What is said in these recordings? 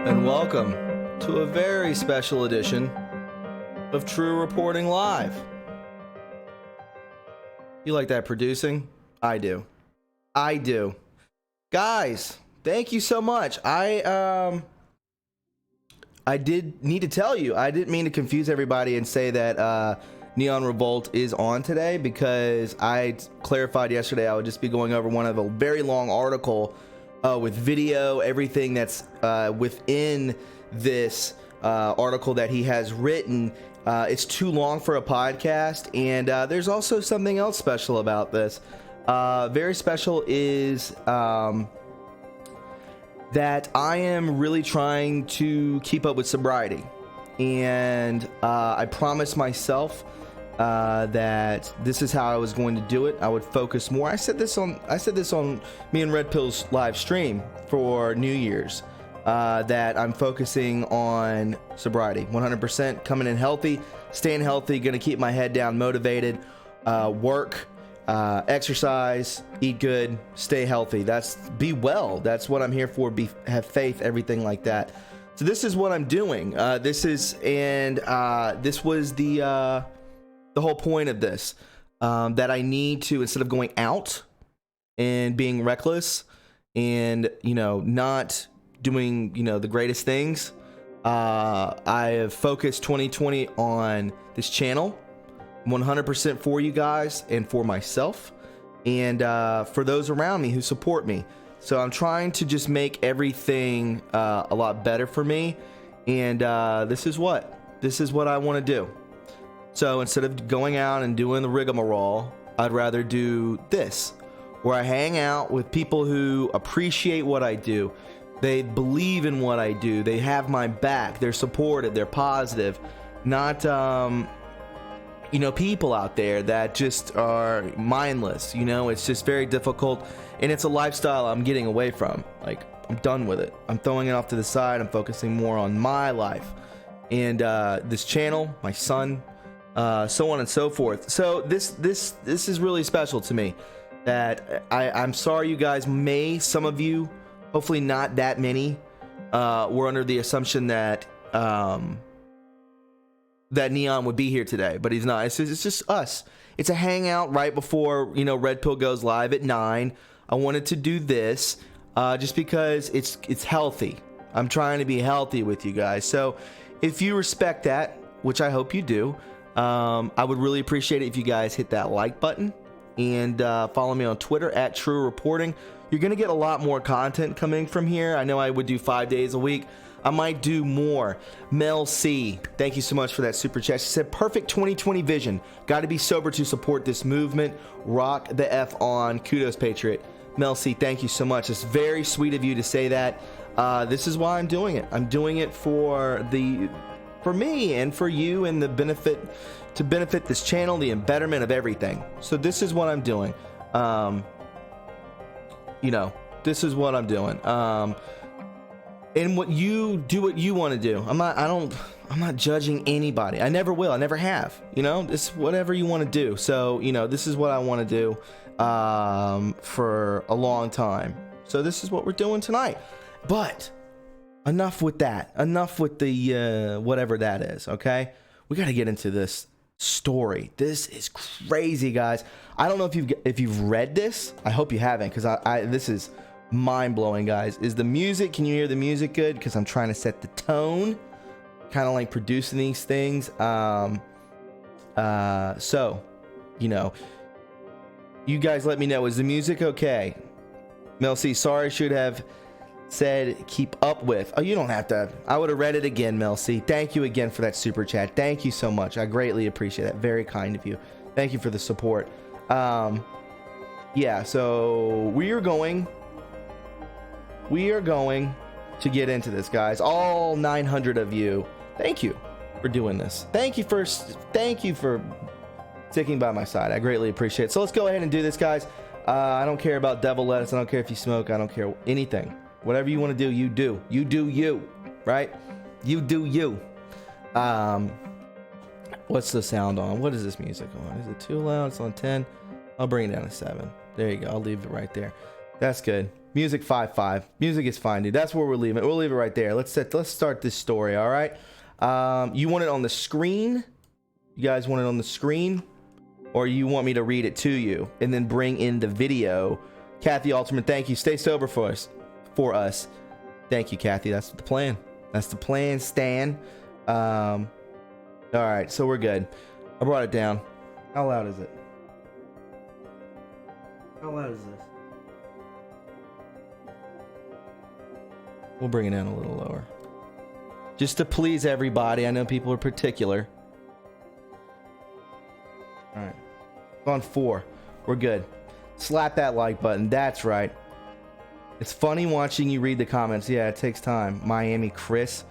and welcome to a very special edition of True Reporting Live. You like that producing? I do. Guys, thank you so much. I did need to tell you, I didn't mean to confuse everybody and say that Neon Revolt is on today, because I clarified yesterday I would just be going over one of a very long article with video, everything that's within this article that he has written. It's too long for a podcast, and there's also something else special about this. Very special is that I am really trying to keep up with sobriety, and I promised myself that this is how I was going to do it. I would focus more. I said this on me and Red Pill's live stream for New Year's, that I'm focusing on sobriety 100%, coming in healthy, staying healthy, gonna keep my head down, motivated, work, exercise, eat good, stay healthy. Be well. That's what I'm here for. Have faith, everything like that. So this is what I'm doing. This was the whole point of this, that I need to, instead of going out and being reckless and, not doing, the greatest things, I have focused 2020 on this channel 100% for you guys and for myself, and for those around me who support me. So I'm trying to just make everything a lot better for me, and this is what I want to do. So instead of going out and doing the rigmarole, I'd rather do this, where I hang out with people who appreciate what I do. They believe in what I do. They have my back. They're supportive. They're positive. Not, people out there that just are mindless. It's just very difficult, and it's a lifestyle I'm getting away from. Like, I'm done with it. I'm throwing it off to the side. I'm focusing more on my life and this channel, my son, so on and so forth. So this is really special to me. That I'm sorry, you guys. Some of you, hopefully not that many, were under the assumption that that Neon would be here today, but he's not. It's just us. It's a hangout right before Red Pill goes live at 9. I wanted to do this just because it's healthy. I'm trying to be healthy with you guys. So if you respect that, which I hope you do, I would really appreciate it if you guys hit that like button and follow me on Twitter at TRUreporting. You're going to get a lot more content coming from here. I know I would do 5 days a week. I might do more. Mel C, thank you so much for that super chat. She said, perfect 2020 vision. Got to be sober to support this movement. Rock the F on. Kudos, Patriot. Mel C, thank you so much. It's very sweet of you to say that. This is why I'm doing it. I'm doing it for me and for you, and to benefit this channel, the embetterment of everything. So this is what I'm doing. This is what I'm doing. And what you want to do. I'm not judging anybody. I never will. I never have. It's whatever you want to do. So, this is what I want to do for a long time. So this is what we're doing tonight. But enough with that. Enough with the whatever that is, okay? We got to get into this story. This is crazy, guys. I don't know if you've read this. I hope you haven't, because this is mind-blowing, guys. Can you hear the music good? Because I'm trying to set the tone, kind of like producing these things. So, you guys let me know, is the music okay? Mel C, sorry, should have said keep up with. Oh, you don't have to. I would have read it again, Mel C. Thank you again for that super chat. Thank you so much. I greatly appreciate that. Very kind of you. Thank you for the support. Yeah, so we are going to get into this, guys. All 900 of you, thank you for doing this. Thank you for sticking by my side. I greatly appreciate it. So let's go ahead and do this, guys. I don't care about devil lettuce. I don't care if you smoke. I don't care anything. Whatever you want to do, you do. You do you, right? You do you. What's the sound on? What is this music on? Is it too loud? It's on 10. I'll bring it down to 7. There you go. I'll leave it right there. That's good. Music 5-5. Music is fine, dude. That's where we're leaving it. We'll leave it right there. Let's start this story, all right? You want it on the screen? You guys want it on the screen? Or you want me to read it to you and then bring in the video? Kathy Alterman, thank you. Stay sober for us. Thank you, Kathy. That's the plan. That's the plan, Stan. All right, so we're good. I brought it down. How loud is it? How loud is this? We'll bring it down a little lower. Just to please everybody. I know people are particular. All right. On 4. We're good. Slap that like button. That's right. It's funny watching you read the comments. Yeah, it takes time. Miami Chris.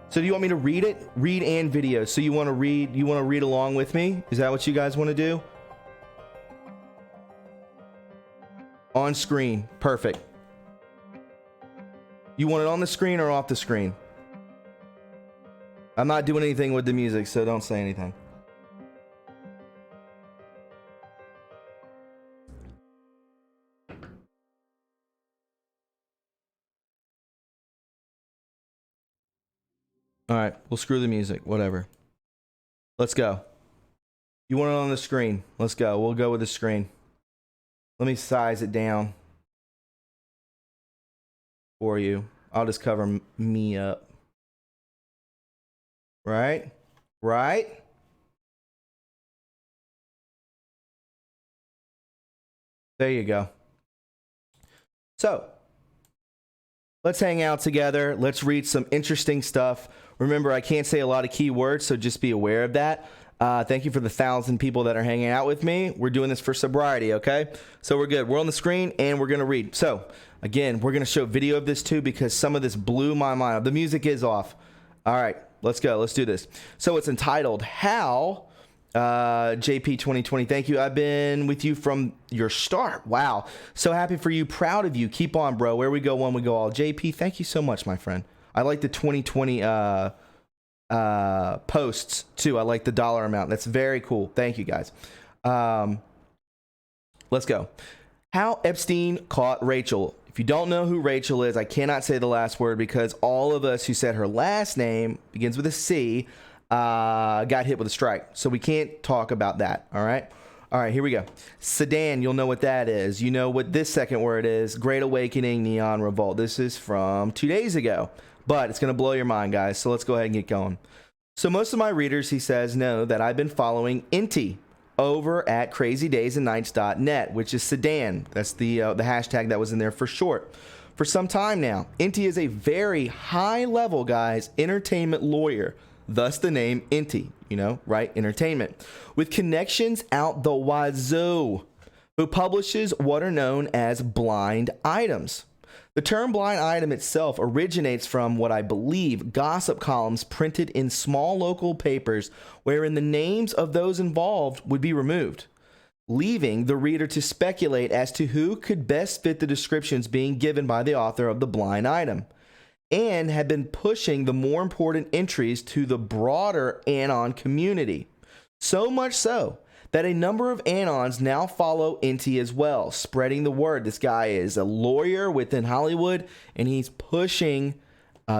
So do you want me to read it? Read and video. So you want to read along with me? Is that what you guys want to do? On screen. Perfect. You want it on the screen or off the screen? I'm not doing anything with the music, so don't say anything. All right, we'll screw the music, whatever. Let's go. You want it on the screen? Let's go. We'll go with the screen. Let me size it down for you. I'll just cover me up. Right? Right? There you go. So, let's hang out together. Let's read some interesting stuff. Remember, I can't say a lot of key words, so just be aware of that. Thank you for the 1,000 people that are hanging out with me. We're doing this for sobriety, okay? So we're good. We're on the screen, and we're going to read. So, again, we're going to show video of this, too, because some of this blew my mind. The music is off. All right, let's go. Let's do this. So it's entitled, How... JP 2020, thank you. I've been with you from your start. Wow. So happy for you. Proud of you. Keep on, bro. Where we go, one we go all. JP, thank you so much, my friend. I like the 2020 posts too. I like the dollar amount. That's very cool. Thank you, guys. Let's go. How Epstein caught Rachel. If you don't know who Rachel is, I cannot say the last word because all of us who said her last name begins with a C got hit with a strike, so we can't talk about that. All right, here we go. Sedan, you'll know what that is. You know what this second word is. Great Awakening, Neon Revolt. This is from 2 days ago, but it's gonna blow your mind, guys, so let's go ahead and get going. So most of my readers, he says, know that I've been following Inti over at crazydaysandnights.net, which is Sedan. That's the hashtag that was in there for short. For some time now, Inti is a very high level, guys, entertainment lawyer. Thus the name Inti, you know, right? Entertainment. With connections out the wazoo, who publishes what are known as blind items. The term blind item itself originates from what I believe gossip columns printed in small local papers wherein the names of those involved would be removed, leaving the reader to speculate as to who could best fit the descriptions being given by the author of the blind item, and had been pushing the more important entries to the broader Anon community. So much so that a number of Anons now follow Inti as well, spreading the word. This guy is a lawyer within Hollywood, and he's pushing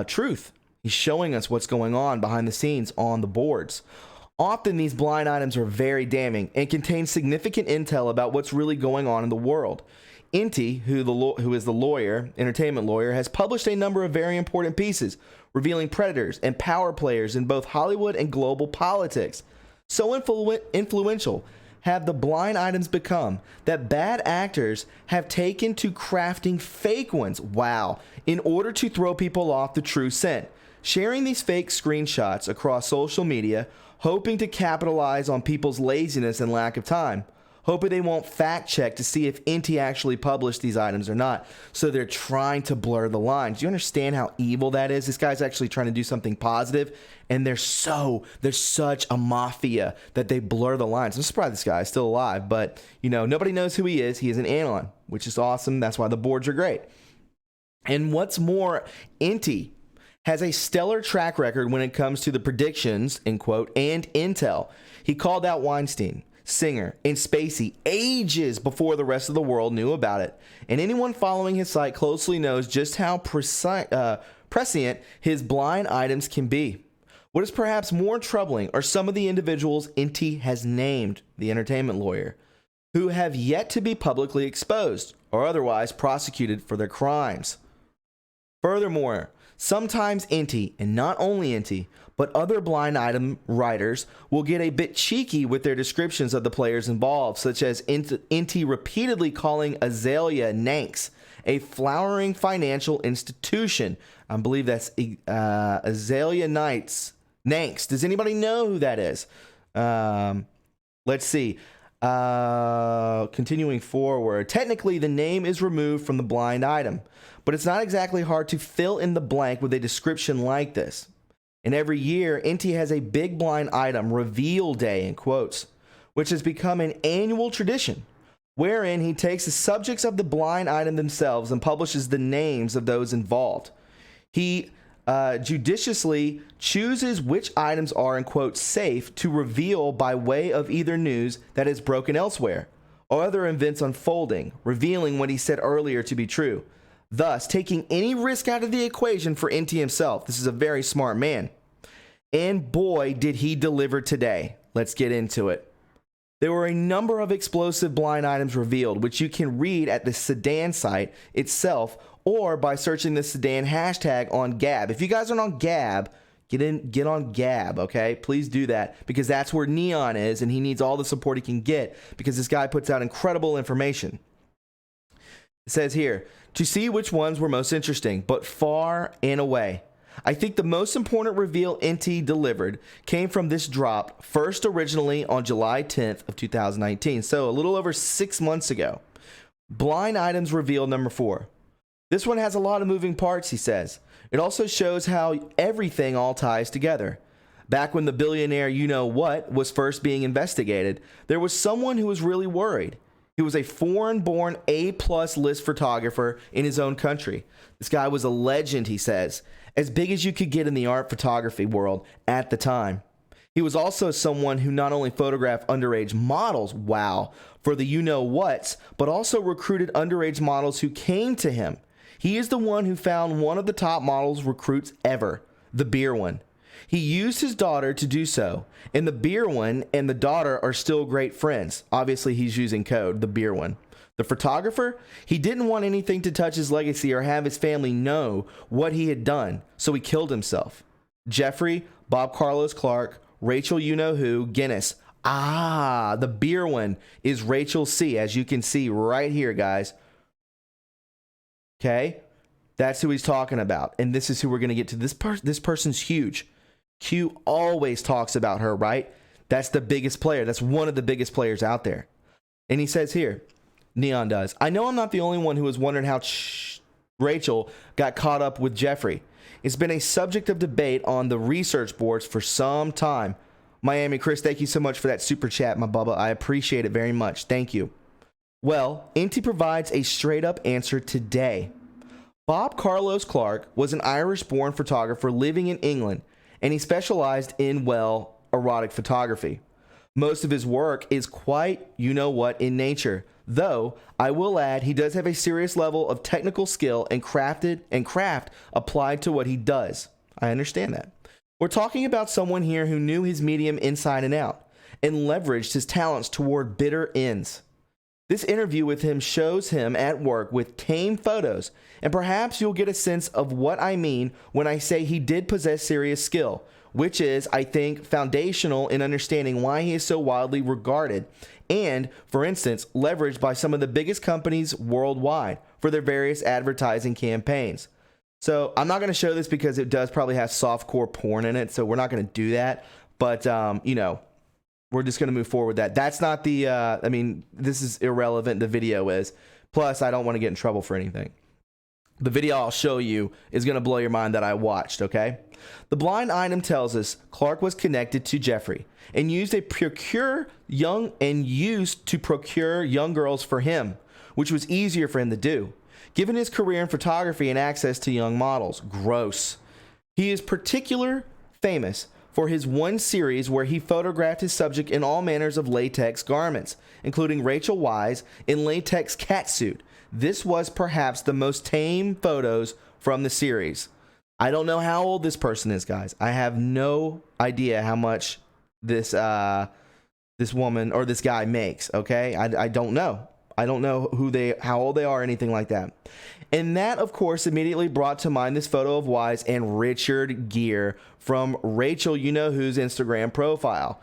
truth. He's showing us what's going on behind the scenes on the boards. Often these blind items are very damning and contain significant intel about what's really going on in the world. Inti, who is the lawyer, entertainment lawyer, has published a number of very important pieces revealing predators and power players in both Hollywood and global politics. So influential have the blind items become that bad actors have taken to crafting fake ones, wow, in order to throw people off the true scent, sharing these fake screenshots across social media, hoping to capitalize on people's laziness and lack of time. Hoping they won't fact check to see if Inti actually published these items or not. So they're trying to blur the lines. Do you understand how evil that is? This guy's actually trying to do something positive, and they're such a mafia that they blur the lines. I'm surprised this guy is still alive, but you know, nobody knows who he is. He is an Anon, which is awesome. That's why the boards are great. And what's more, Inti has a stellar track record when it comes to the predictions, end quote, and intel. He called out Weinstein, Singer, and Spacey ages before the rest of the world knew about it. And anyone following his site closely knows just how prescient his blind items can be. What is perhaps more troubling are some of the individuals Inti has named, the entertainment lawyer, who have yet to be publicly exposed or otherwise prosecuted for their crimes. Furthermore, sometimes Inti, and not only Inti, but other blind item writers will get a bit cheeky with their descriptions of the players involved, such as Inti repeatedly calling Azalea Nanks a flowering financial institution. I believe that's Azalea Nanks. Does anybody know who that is? Let's see. Continuing forward. Technically, the name is removed from the blind item, but it's not exactly hard to fill in the blank with a description like this. And every year, Inti has a big blind item reveal day, in quotes, which has become an annual tradition, wherein he takes the subjects of the blind item themselves and publishes the names of those involved. He judiciously chooses which items are, in quotes, safe to reveal by way of either news that is broken elsewhere, or other events unfolding, revealing what he said earlier to be true, thus taking any risk out of the equation for Inti himself. This is a very smart man. And boy, did he deliver today. Let's get into it. There were a number of explosive blind items revealed, which you can read at the Sedan site itself or by searching the Sedan hashtag on Gab. If you guys aren't on Gab, get on Gab, okay? Please do that, because that's where Neon is, and he needs all the support he can get because this guy puts out incredible information. It says here, to see which ones were most interesting, but far and away, I think the most important reveal Inti delivered came from this drop, first originally on July 10th of 2019, so a little over 6 months ago. Blind items reveal number 4. This one has a lot of moving parts, he says. It also shows how everything all ties together. Back when the billionaire you-know-what was first being investigated, there was someone who was really worried. He was a foreign-born A-plus list photographer in his own country. This guy was a legend, he says, as big as you could get in the art photography world at the time. He was also someone who not only photographed underage models, wow, for the you-know-whats, but also recruited underage models who came to him. He is the one who found one of the top models recruits ever, the beer one. He used his daughter to do so, and the beer one and the daughter are still great friends. Obviously, he's using code, the beer one. The photographer, he didn't want anything to touch his legacy or have his family know what he had done, so he killed himself. Jeffrey, Bob Carlos Clark, Rachel you-know-who, Guinness. The beer one is Rachel C., as you can see right here, guys. Okay, that's who he's talking about, and this is who we're going to get to. This person's huge. Q always talks about her, right? That's the biggest player. That's one of the biggest players out there. And he says here, Neon does, I know I'm not the only one who was wondering how Rachel got caught up with Jeffrey. It's been a subject of debate on the research boards for some time. Miami Chris, thank you so much for that super chat, my bubba. I appreciate it very much. Thank you. Well, Inti provides a straight-up answer today. Bob Carlos Clark was an Irish-born photographer living in England, and he specialized in, well, erotic photography. Most of his work is quite you-know-what in nature, though I will add he does have a serious level of technical skill and craft applied to what he does. I understand that. We're talking about someone here who knew his medium inside and out and leveraged his talents toward bitter ends. This interview with him shows him at work with tame photos, and perhaps you'll get a sense of what I mean when I say he did possess serious skill, which is, I think, foundational in understanding why he is so widely regarded and, for instance, leveraged by some of the biggest companies worldwide for their various advertising campaigns. So I'm not going to show this because it does probably have softcore porn in it, so we're not going to do that, but, we're just going to move forward with that. That's not the, this is irrelevant. The video is. Plus, I don't want to get in trouble for anything. The video I'll show you is going to blow your mind that I watched, okay? The blind item tells us Clark was connected to Jeffrey and used to procure young girls for him, which was easier for him to do, given his career in photography and access to young models. Gross. He is particularly famous for his one series where he photographed his subject in all manners of latex garments, including Rachel Wise in latex catsuit. This was perhaps the most tame photos from the series. I don't know how old this person is, guys. I have no idea how much this woman or this guy makes. Okay, I don't know. I don't know how old they are, or anything like that. And that, of course, immediately brought to mind this photo of Wise and Richard Gere from Rachel, you know who's Instagram profile.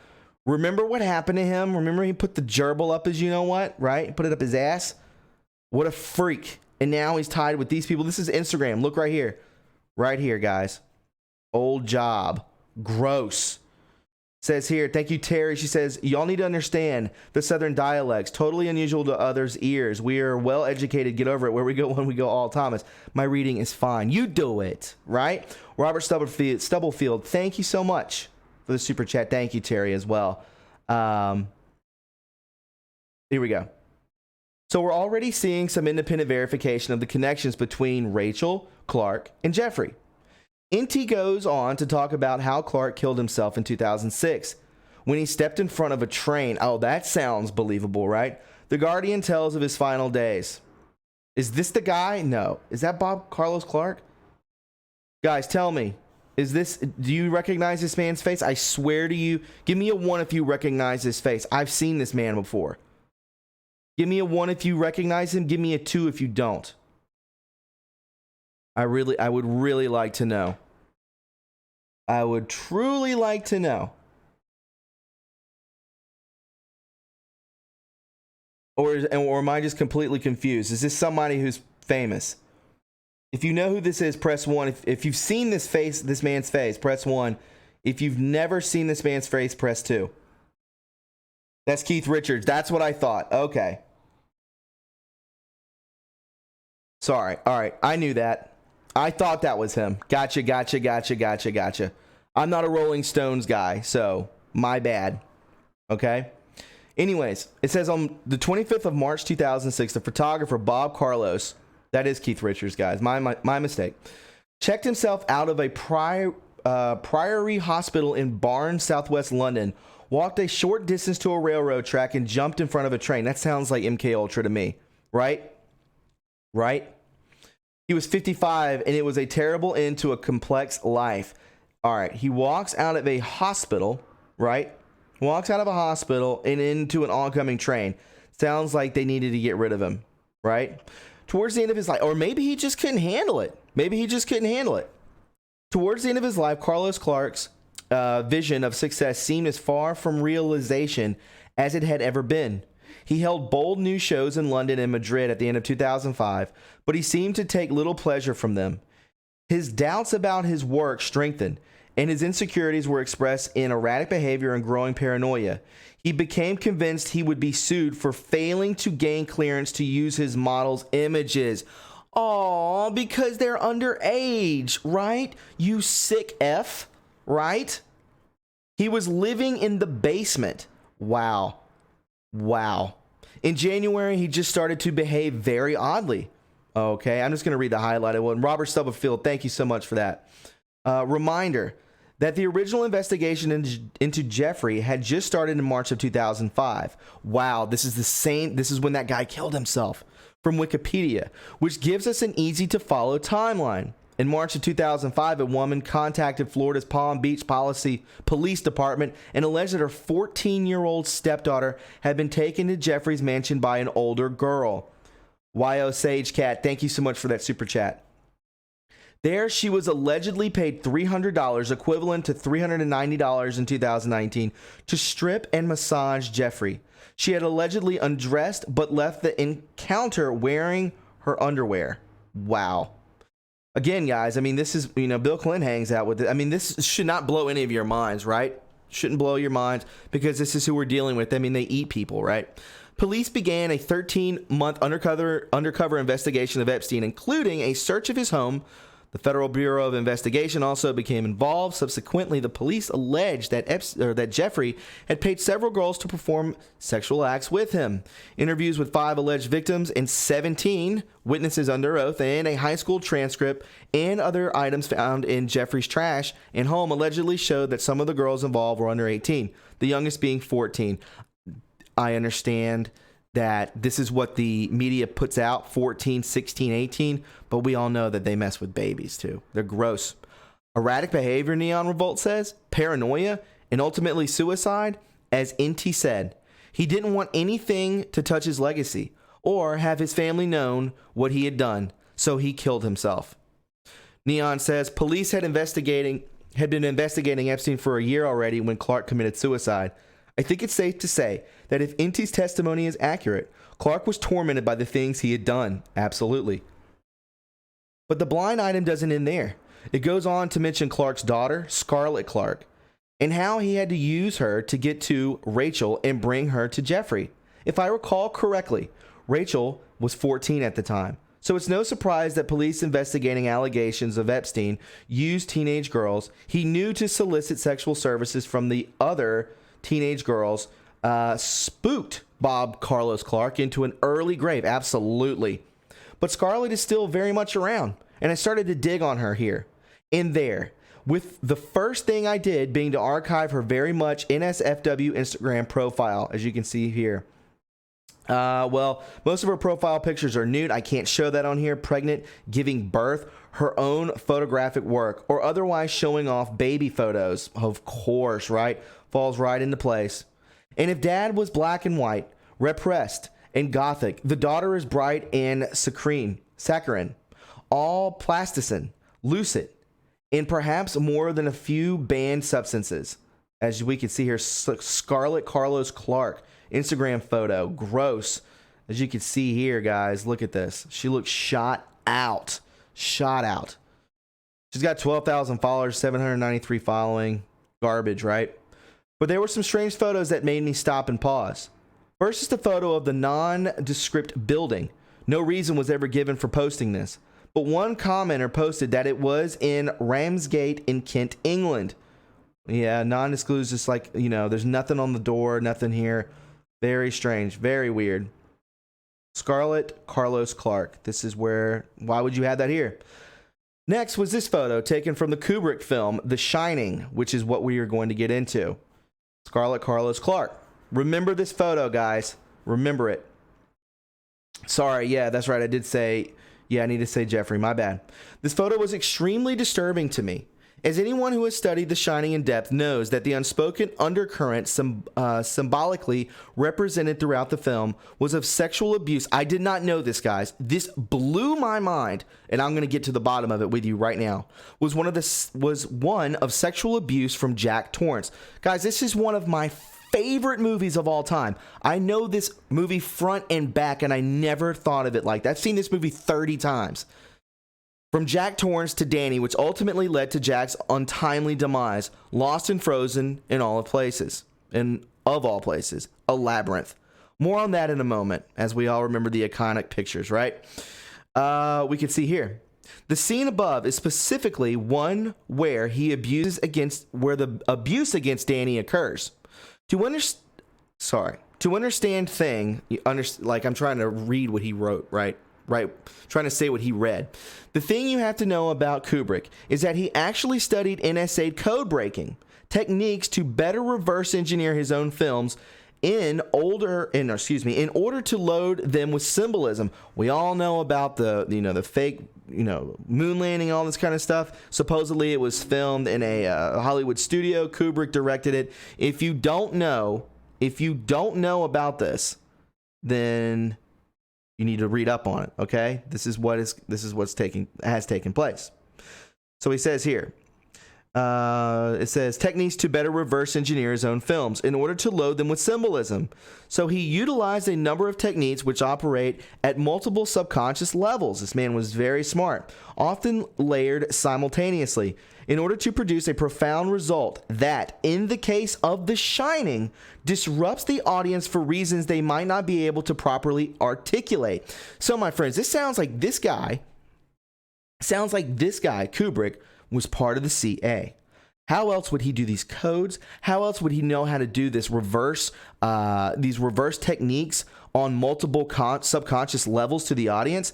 Remember what happened to him? Remember he put the gerbil up his you know what, right? Put it up his ass. What a freak. And now he's tied with these people. This is Instagram. Look right here. Right here, guys. Old job. Gross. Says here, thank you, Terry. She says, y'all need to understand the Southern dialects. Totally unusual to others' ears. We are well educated. Get over it. Where we go when we go, all Thomas. My reading is fine. You do it, right? Robert Stubblefield, thank you so much for the super chat. Thank you, Terry, as well. Here we go. So we're already seeing some independent verification of the connections between Rachel, Clark, and Jeffrey. NT goes on to talk about how Clark killed himself in 2006 when he stepped in front of a train. Oh, that sounds believable, right? The Guardian tells of his final days. Is this the guy? No. Is that Bob Carlos Clark? Guys, tell me. Do you recognize this man's face? I swear to you. Give me a 1 if you recognize his face. I've seen this man before. Give me a 1 if you recognize him. Give me a 2 if you don't. I would really like to know. I would truly like to know. Or am I just completely confused? Is this somebody who's famous? If you know who this is, press 1. If you've seen this man's face, press 1. If you've never seen this man's face, press 2. That's Keith Richards. That's what I thought. Okay. Sorry. All right. I knew that. I thought that was him. Gotcha. I'm not a Rolling Stones guy, so my bad. Okay? Anyways, it says on the 25th of March 2006, the photographer Bob Carlos, that is Keith Richards, guys, my mistake, checked himself out of a Priory Hospital in Barnes, southwest London, walked a short distance to a railroad track, and jumped in front of a train. That sounds like MK Ultra to me, right? Right? He was 55, and it was a terrible end to a complex life. All right, he walks out of a hospital, right? Walks out of a hospital and into an oncoming train. Sounds like they needed to get rid of him, right? Towards the end of his life, or maybe he just couldn't handle it. Towards the end of his life, Carlos Clark's vision of success seemed as far from realization as it had ever been. He held bold new shows in London and Madrid at the end of 2005, but he seemed to take little pleasure from them. His doubts about his work strengthened, and his insecurities were expressed in erratic behavior and growing paranoia. He became convinced he would be sued for failing to gain clearance to use his model's images. Aw, because they're underage, right? You sick F, right? He was living in the basement. Wow. In January, he just started to behave very oddly. Okay, I'm just going to read the highlighted one. Robert Stubblefield, thank you so much for that. Reminder that the original investigation into Jeffrey had just started in March of 2005. Wow, this is when that guy killed himself. From Wikipedia, which gives us an easy to follow timeline. In March of 2005, a woman contacted Florida's Palm Beach Police Department and alleged that her 14-year-old stepdaughter had been taken to Jeffrey's mansion by an older girl. YO Sage Cat, thank you so much for that super chat. There, she was allegedly paid $300, equivalent to $390 in 2019, to strip and massage Jeffrey. She had allegedly undressed but left the encounter wearing her underwear. Wow. Again, guys, I mean, this is, Bill Clinton hangs out with it. I mean, this should not blow any of your minds, right? Shouldn't blow your minds because this is who we're dealing with. I mean, they eat people, right? Police began a 13-month undercover investigation of Epstein, including a search of his home, The Federal Bureau of Investigation also became involved. Subsequently, the police alleged that Jeffrey had paid several girls to perform sexual acts with him. Interviews with 5 alleged victims and 17 witnesses under oath, and a high school transcript and other items found in Jeffrey's trash and home allegedly showed that some of the girls involved were under 18, the youngest being 14. I understand that this is what the media puts out, 14, 16, 18, but we all know that they mess with babies too. They're gross. Erratic behavior, Neon Revolt says, paranoia, and ultimately suicide. As Inti said, he didn't want anything to touch his legacy or have his family known what he had done, so he killed himself. Neon says police had been investigating Epstein for a year already when Clark committed suicide. I think it's safe to say that if Inti's testimony is accurate, Clark was tormented by the things he had done. Absolutely. But the blind item doesn't end there. It goes on to mention Clark's daughter, Scarlett Clark, and how he had to use her to get to Rachel and bring her to Jeffrey. If I recall correctly, Rachel was 14 at the time. So it's no surprise that police investigating allegations of Epstein used teenage girls he knew to solicit sexual services from the other teenage girls, spooked Bob Carlos Clark into an early grave. Absolutely. But Scarlett is still very much around, and I started to dig on her here and there, with the first thing I did being to archive her very much NSFW Instagram profile, as you can see here. Well, most of her profile pictures are nude. I can't show that on here. Pregnant, giving birth, her own photographic work, or otherwise showing off baby photos. Of course, right? Falls right into place. And if dad was black and white, repressed, and gothic, the daughter is bright and saccharine, all plasticine, lucid, and perhaps more than a few banned substances. As we can see here, Scarlett Carlos Clark, Instagram photo, gross. As you can see here, guys, look at this. She looks shot out. Shot out. She's got 12,000 followers, 793 following. Garbage, right? But there were some strange photos that made me stop and pause. First is the photo of the nondescript building. No reason was ever given for posting this, but one commenter posted that it was in Ramsgate in Kent, England. Yeah, non-disclosed, just like, you know, there's nothing on the door, nothing here. Very strange, very weird. Scarlett Carlos Clark. This is why would you have that here? Next was this photo taken from the Kubrick film, The Shining, which is what we are going to get into. Scarlett Carlos Clark. Remember this photo, guys. Remember it. Sorry, yeah, that's right. I did say, yeah, I need to say Jeffrey. My bad. This photo was extremely disturbing to me. As anyone who has studied The Shining in depth knows that the unspoken undercurrent symbolically represented throughout the film was of sexual abuse. I did not know this, guys. This blew my mind, and I'm going to get to the bottom of it with you right now. Was one of sexual abuse from Jack Torrance. Guys, this is one of my favorite movies of all time. I know this movie front and back, and I never thought of it like that. I've seen this movie 30 times. From Jack Torrance to Danny, which ultimately led to Jack's untimely demise, lost and frozen in all places, and of all places, a labyrinth. More on that in a moment, as we all remember the iconic pictures, right? We can see here. The scene above is specifically one where the abuse against Danny occurs. To understand like I'm trying to read what he wrote, right? Trying to say what he read. The thing you have to know about Kubrick is that he actually studied NSA code breaking techniques to better reverse engineer his own films in order to load them with symbolism. We all know about the fake, moon landing, all this kind of stuff. Supposedly it was filmed in a Hollywood studio. Kubrick directed it. If you don't know about this, then you need to read up on it, okay? This is what's taken place. So he says here, it says techniques to better reverse engineer his own films in order to load them with symbolism. So he utilized a number of techniques which operate at multiple subconscious levels. This man was very smart, often layered simultaneously, in order to produce a profound result that, in the case of The Shining, disrupts the audience for reasons they might not be able to properly articulate. So, my friends, this sounds like this guy Sounds like this guy, Kubrick, was part of the CA. How else would he do these codes? How else would he know how to do this these reverse techniques on multiple subconscious levels to the audience,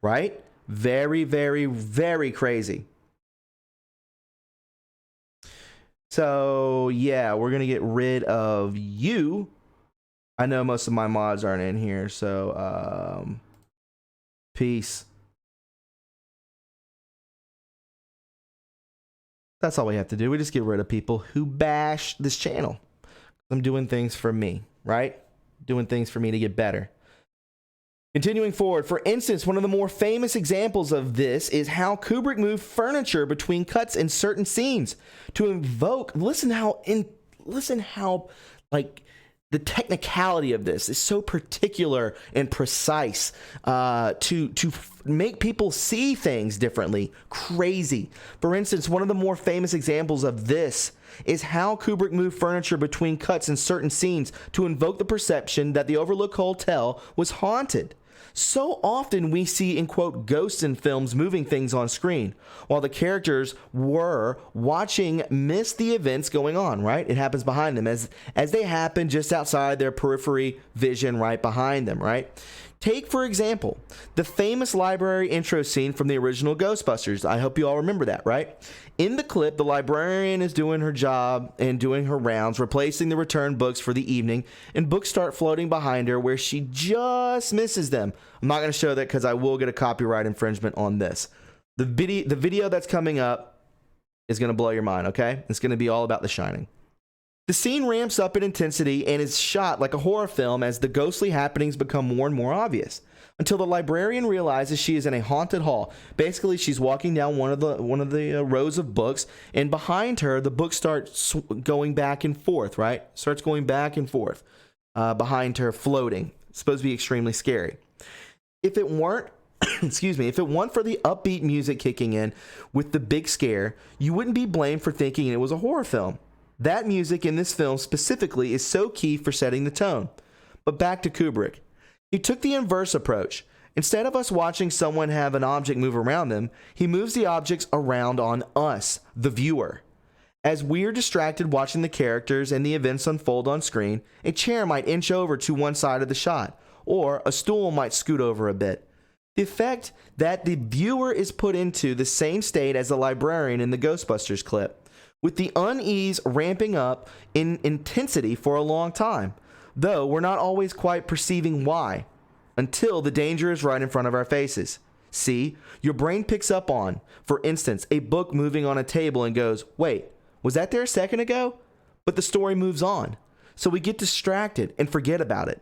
right? Very, very, very crazy. So, yeah, we're going to get rid of you. I know most of my mods aren't in here, so peace. That's all we have to do. We just get rid of people who bash this channel. I'm doing things for me, right? Doing things for me to get better. Continuing forward, for instance, one of the more famous examples of this is how Kubrick moved furniture between cuts in certain scenes to invoke. Listen how like the technicality of this is so particular and precise to make people see things differently. Crazy. For instance, one of the more famous examples of this is how Kubrick moved furniture between cuts in certain scenes to invoke the perception that the Overlook Hotel was haunted. So often we see, in quote, ghosts in films moving things on screen, while the characters were watching miss the events going on, right? It happens behind them as they happen just outside their periphery vision right behind them, right? Take, for example, the famous library intro scene from the original Ghostbusters. I hope you all remember that, right? In the clip, the librarian is doing her job and doing her rounds, replacing the returned books for the evening, and books start floating behind her where she just misses them. I'm not going to show that because I will get a copyright infringement on this. The video that's coming up is going to blow your mind, okay? It's going to be all about The Shining. The scene ramps up in intensity and is shot like a horror film as the ghostly happenings become more and more obvious, until the librarian realizes she is in a haunted hall. Basically, she's walking down one of the rows of books, and behind her, the book starts going back and forth, right? Starts going back and forth behind her, floating. It's supposed to be extremely scary. If it weren't if it weren't for the upbeat music kicking in with the big scare, you wouldn't be blamed for thinking it was a horror film. That music in this film specifically is so key for setting the tone. But back to Kubrick. He took the inverse approach. Instead of us watching someone have an object move around them, he moves the objects around on us, the viewer. As we're distracted watching the characters and the events unfold on screen, a chair might inch over to one side of the shot, or a stool might scoot over a bit. The effect that the viewer is put into the same state as the librarian in the Ghostbusters clip, with the unease ramping up in intensity for a long time, though we're not always quite perceiving why, until the danger is right in front of our faces. See, your brain picks up on, for instance, a book moving on a table and goes, wait, was that there a second ago? But the story moves on, so we get distracted and forget about it,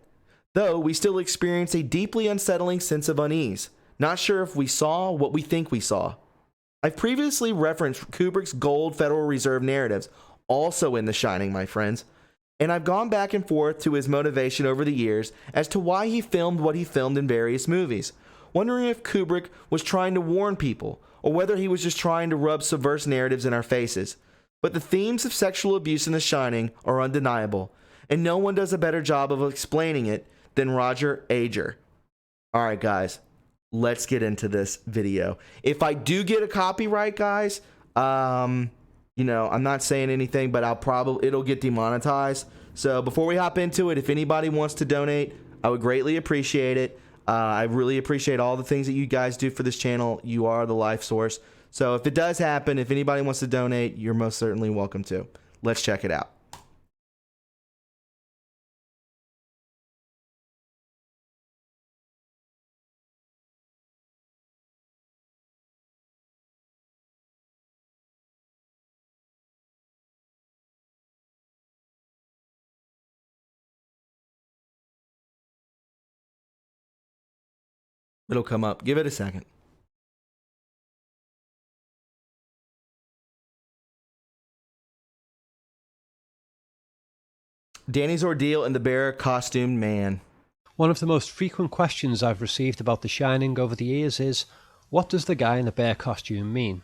though we still experience a deeply unsettling sense of unease, not sure if we saw what we think we saw. I've previously referenced Kubrick's gold Federal Reserve narratives, also in The Shining, my friends, and I've gone back and forth to his motivation over the years as to why he filmed what he filmed in various movies, wondering if Kubrick was trying to warn people, or whether he was just trying to rub subversive narratives in our faces. But the themes of sexual abuse in The Shining are undeniable, and no one does a better job of explaining it than Roger Ager. Alright guys, let's get into this video. If I do get a copyright, guys, I'm not saying anything, but it'll get demonetized. So before we hop into it, if anybody wants to donate, I would greatly appreciate it. I really appreciate all the things that you guys do for this channel. You are the life source. So if it does happen, if anybody wants to donate, you're most certainly welcome to. Let's check it out. It'll come up. Give it a second. Danny's ordeal and the bear costumed man. One of the most frequent questions I've received about The Shining over the years is, what does the guy in the bear costume mean?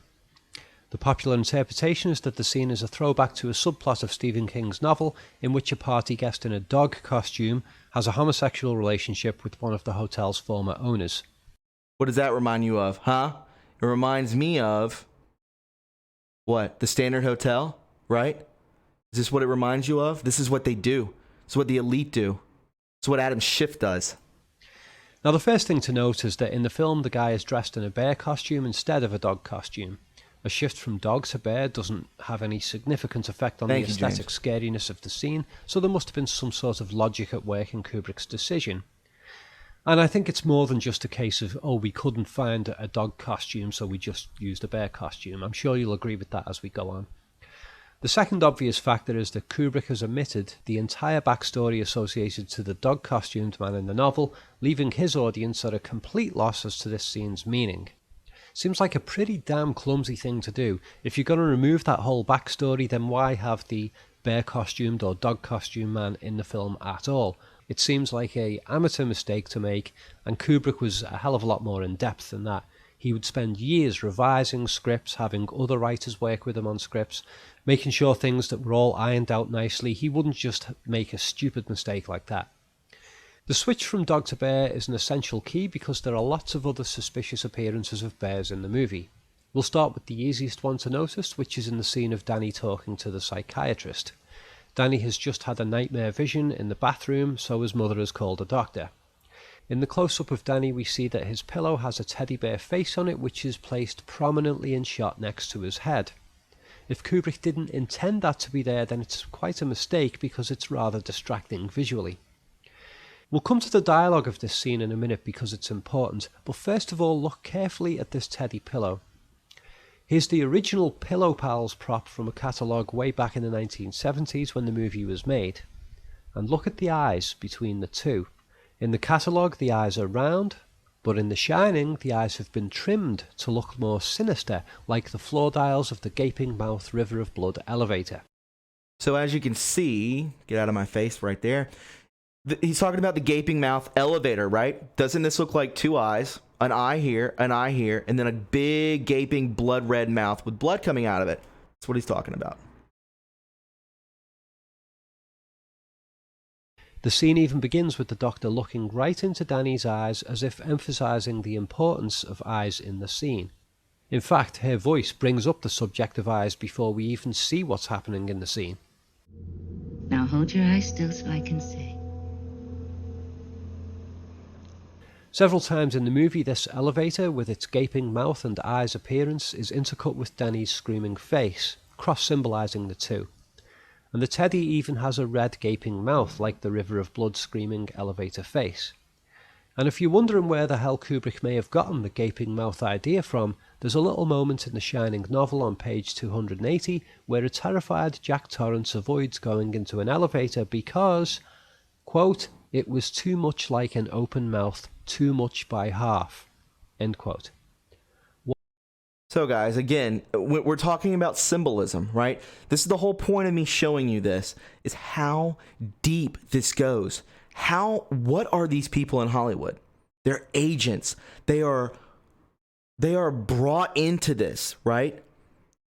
The popular interpretation is that the scene is a throwback to a subplot of Stephen King's novel in which a party guest in a dog costume has a homosexual relationship with one of the hotel's former owners. What does that remind you of, huh? It It reminds me of what? The Standard Hotel, right? Is this what it reminds you of? This is what they do. It's what the elite do. It's what Adam Schiff does. Now, the first thing to note is that in the film, the guy is dressed in a bear costume instead of a dog costume. A shift from dog to bear doesn't have any significant effect on the aesthetic scariness of the scene, so there must have been some sort of logic at work in Kubrick's decision. And I think it's more than just a case of, oh, we couldn't find a dog costume, so we just used a bear costume. I'm sure you'll agree with that as we go on. The second obvious factor is that Kubrick has omitted the entire backstory associated to the dog-costumed man in the novel, leaving his audience at a complete loss as to this scene's meaning. Seems like a pretty damn clumsy thing to do. If you're going to remove that whole backstory, then why have the bear-costumed or dog-costumed man in the film at all? It seems like an amateur mistake to make, and Kubrick was a hell of a lot more in depth than that. He would spend years revising scripts, having other writers work with him on scripts, making sure things that were all ironed out nicely. He wouldn't just make a stupid mistake like that. The switch from dog to bear is an essential key because there are lots of other suspicious appearances of bears in the movie. We'll start with the easiest one to notice, which is in the scene of Danny talking to the psychiatrist. Danny has just had a nightmare vision in the bathroom, so his mother has called a doctor. In the close-up of Danny, we see that his pillow has a teddy bear face on it, which is placed prominently in shot next to his head. If Kubrick didn't intend that to be there, then it's quite a mistake because it's rather distracting visually. We'll come to the dialogue of this scene in a minute because it's important, but first of all, look carefully at this teddy pillow. Here's the original Pillow Pals prop from a catalogue way back in the 1970s when the movie was made. And look at the eyes between the two. In the catalogue, the eyes are round, but in The Shining, the eyes have been trimmed to look more sinister, like the floor dials of the gaping mouth River of Blood elevator. So as you can see, get out of my face right there, he's talking about the gaping mouth elevator, right? Doesn't this look like two eyes? An eye here, and then a big gaping blood red mouth with blood coming out of it. That's what he's talking about. The scene even begins with the doctor looking right into Danny's eyes as if emphasising the importance of eyes in the scene. In fact, her voice brings up the subject of eyes before we even see what's happening in the scene. Now hold your eyes still so I can see. Several times in the movie, this elevator, with its gaping mouth and eyes appearance, is intercut with Danny's screaming face, cross-symbolising the two. And the teddy even has a red gaping mouth like the River of Blood screaming elevator face. And if you're wondering where the hell Kubrick may have gotten the gaping mouth idea from, there's a little moment in the Shining novel on page 280 where a terrified Jack Torrance avoids going into an elevator because, quote, it was too much like an open mouth, too much by half, end quote. So guys, again, we're talking about symbolism, right? This is the whole point of me showing you this, is how deep this goes. What are these people in Hollywood? They're agents. They are brought into this, right?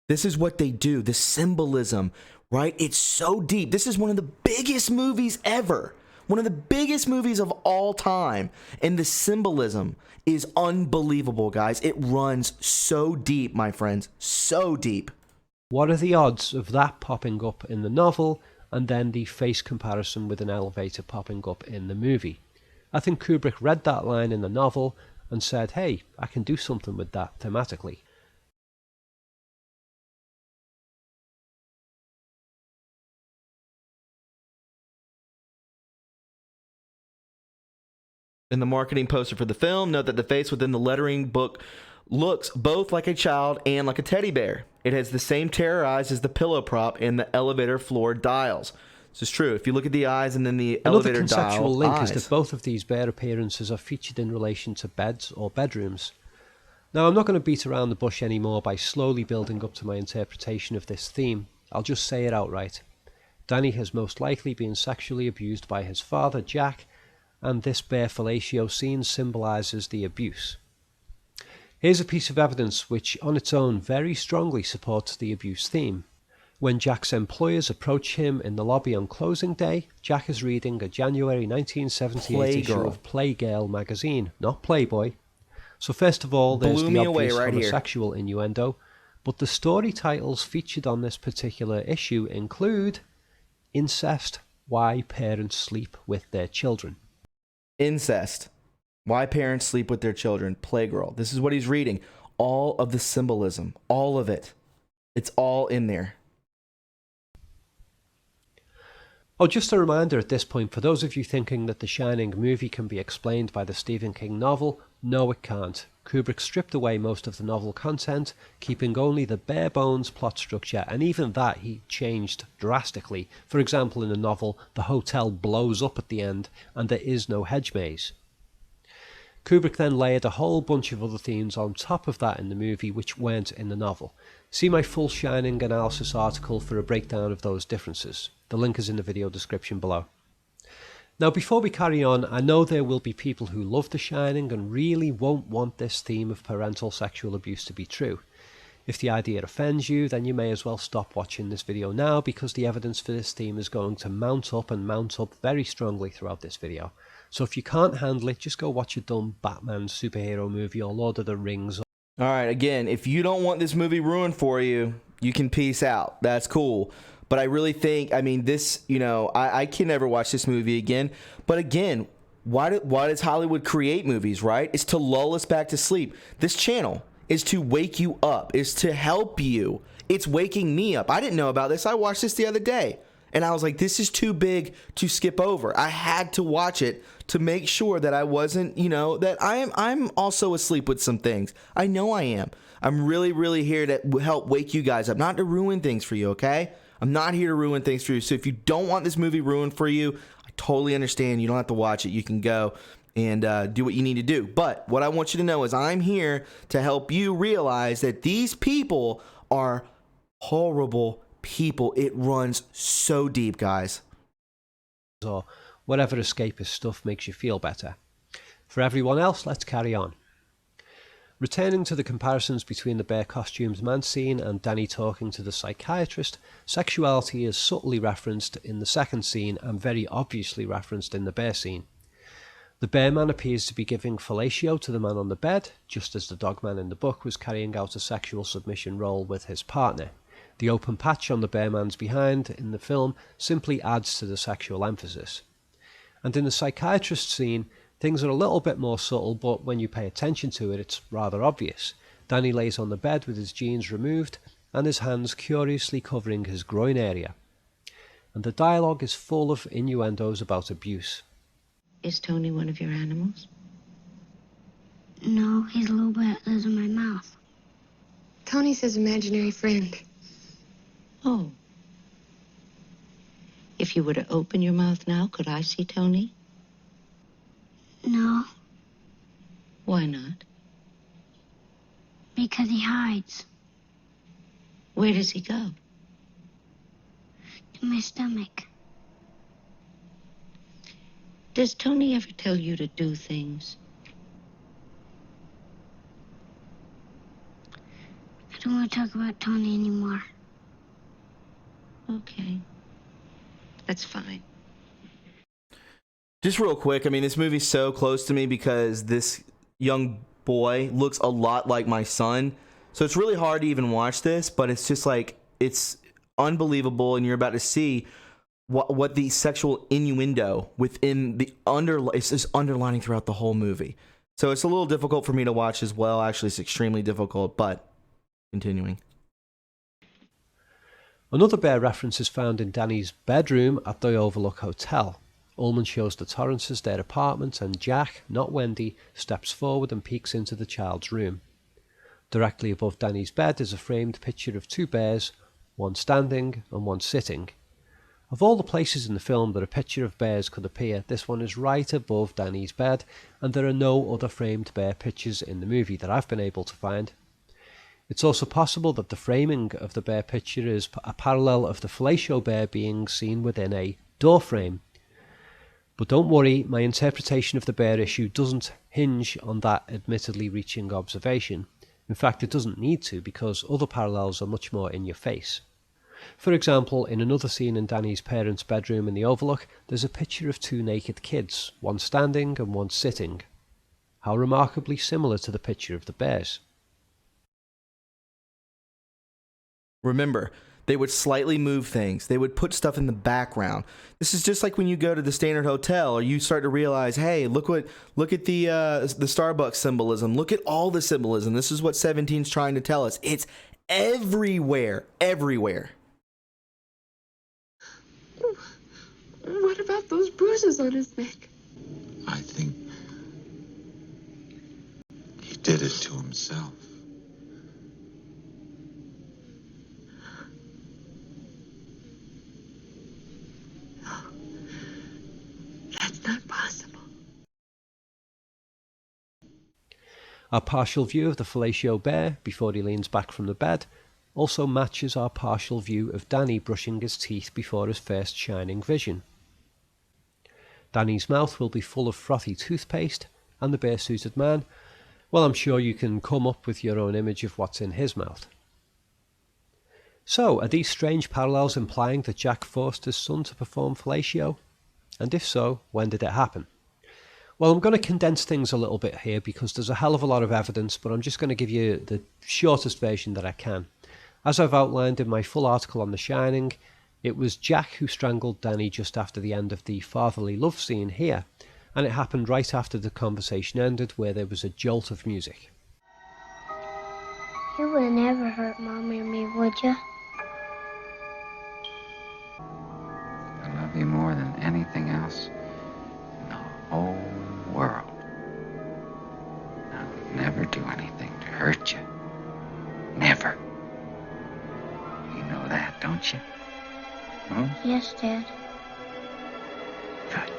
This is what they do, the symbolism, right? It's so deep. This is one of the biggest movies ever. One of the biggest movies of all time. And the symbolism is unbelievable, guys. It runs so deep, my friends. So deep. What are the odds of that popping up in the novel and then the face comparison with an elevator popping up in the movie? I think Kubrick read that line in the novel and said, hey, I can do something with that thematically. In the marketing poster for the film, note that the face within the lettering book looks both like a child and like a teddy bear. It has the same terror eyes as the pillow prop in the elevator floor dials. This is true. If you look at the eyes and then the elevator dial Another conceptual link eyes. is that both of these bear appearances are featured in relation to beds or bedrooms. Now, I'm not going to beat around the bush anymore by slowly building up to my interpretation of this theme. I'll just say it outright. Danny has most likely been sexually abused by his father, Jack, and this bear fellatio scene symbolises the abuse. Here's a piece of evidence which on its own very strongly supports the abuse theme. When Jack's employers approach him in the lobby on closing day, Jack is reading a January 1978 issue of Playgirl magazine, not Playboy. So first of all, there's Blew the me away obvious right here. homosexual innuendo, but the story titles featured on this particular issue include Incest, Why Parents Sleep with Their Children. Incest. Why parents sleep with their children. Playgirl. This is what he's reading. All of the symbolism. All of it. It's all in there. Oh, just a reminder at this point, for those of you thinking that the Shining movie can be explained by the Stephen King novel, no it can't. Kubrick stripped away most of the novel content, keeping only the bare bones plot structure, and even that he changed drastically. For example, in the novel, the hotel blows up at the end, and there is no hedge maze. Kubrick then layered a whole bunch of other themes on top of that in the movie which weren't in the novel. See my full Shining analysis article for a breakdown of those differences. The link is in the video description below. Now before we carry on, I know there will be people who love The Shining and really won't want this theme of parental sexual abuse to be true. If the idea offends you, then you may as well stop watching this video now, because the evidence for this theme is going to mount up very strongly throughout this video. So if you can't handle it, just go watch a dumb Batman superhero movie or Lord of the Rings. All right, again, if you don't want this movie ruined for you, you can peace out. That's cool. But I really think, I mean, this, you know, I can never watch this movie again. But again, why does Hollywood create movies, right? It's to lull us back to sleep. This channel is to wake you up, is to help you. It's waking me up. I didn't know about this. I watched this the other day. And I was like, this is too big to skip over. I had to watch it to make sure that I wasn't, you know, that I'm also asleep with some things. I know I am. I'm really, really here to help wake you guys up, not to ruin things for you, okay? I'm not here to ruin things for you. So if you don't want this movie ruined for you, I totally understand. You don't have to watch it. You can go and do what you need to do. But what I want you to know is I'm here to help you realize that these people are horrible people. It runs so deep, guys. Or whatever escapist stuff makes you feel better. For everyone else, let's carry on. Returning to the comparisons between the Bear Costumes Man scene and Danny talking to the psychiatrist, sexuality is subtly referenced in the second scene and very obviously referenced in the bear scene. The bear man appears to be giving fellatio to the man on the bed, just as the dog man in the book was carrying out a sexual submission role with his partner. The open patch on the bear man's behind in the film simply adds to the sexual emphasis. And in the psychiatrist scene, things are a little bit more subtle, but when you pay attention to it, it's rather obvious. Danny lays on the bed with his jeans removed and his hands curiously covering his groin area. And the dialogue is full of innuendos about abuse. Is Tony one of your animals? No, he's a little bit that lives in my mouth. Tony's his imaginary friend. Oh. If you were to open your mouth now, could I see Tony? No, Why not? because he hides Where does he go? in my stomach. Does Tony ever tell you to do things? I don't want to talk about Tony anymore. Okay. That's fine. Just real quick, I mean, this movie's so close to me because this young boy looks a lot like my son. So it's really hard to even watch this, but it's just like, it's unbelievable, and you're about to see what the sexual innuendo within the it's just underlining throughout the whole movie. So it's a little difficult for me to watch as well. Actually, it's extremely difficult, but continuing. Another bear reference is found in Danny's bedroom at the Overlook Hotel. Ullman shows the Torrances their apartment, and Jack, not Wendy, steps forward and peeks into the child's room. Directly above Danny's bed is a framed picture of two bears, one standing and one sitting. Of all the places in the film that a picture of bears could appear, this one is right above Danny's bed, and there are no other framed bear pictures in the movie that I've been able to find. It's also possible that the framing of the bear picture is a parallel of the fellatio bear being seen within a door frame. But don't worry, my interpretation of the bear issue doesn't hinge on that admittedly reaching observation. In fact, it doesn't need to, because other parallels are much more in your face. For example, in another scene in Danny's parents' bedroom in the Overlook, there's a picture of two naked kids, one standing and one sitting. How remarkably similar to the picture of the bears. Remember, they would slightly move things. They would put stuff in the background. This is just like when you go to the Standard Hotel, or you start to realize, hey, look at the Starbucks symbolism. Look at all the symbolism. This is what 17's trying to tell us. It's everywhere, everywhere. What about those bruises on his neck? I think he did it to himself. That's not possible. Our partial view of the fellatio bear before he leans back from the bed also matches our partial view of Danny brushing his teeth before his first shining vision. Danny's mouth will be full of frothy toothpaste, and the bear-suited man, well, I'm sure you can come up with your own image of what's in his mouth. So, are these strange parallels implying that Jack forced his son to perform fellatio? And if so, when did it happen? Well, I'm going to condense things a little bit here because there's a hell of a lot of evidence, but I'm just going to give you the shortest version that I can. As I've outlined in my full article on The Shining, it was Jack who strangled Danny just after the end of the fatherly love scene here, and it happened right after the conversation ended, where there was a jolt of music. You would never hurt Mommy or me, would you? I love you more than anything else in the whole world. I'll never do anything to hurt you. Never. You know that, don't you? Hmm? Yes, Dad. Good.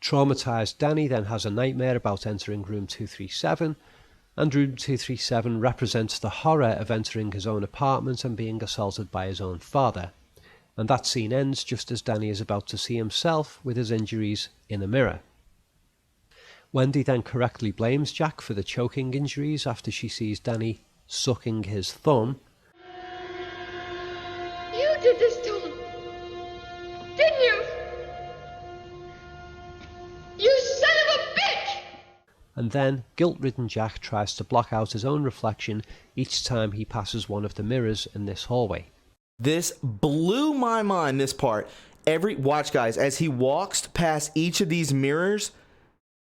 Traumatized Danny then has a nightmare about entering room 237, and room 237 represents the horror of entering his own apartment and being assaulted by his own father. And that scene ends just as Danny is about to see himself with his injuries in a mirror. Wendy then correctly blames Jack for the choking injuries after she sees Danny sucking his thumb. You did this to him, didn't you? You son of a bitch! And then, guilt-ridden Jack tries to block out his own reflection each time he passes one of the mirrors in this hallway. This blew my mind, this part. Watch, guys, as he walks past each of these mirrors,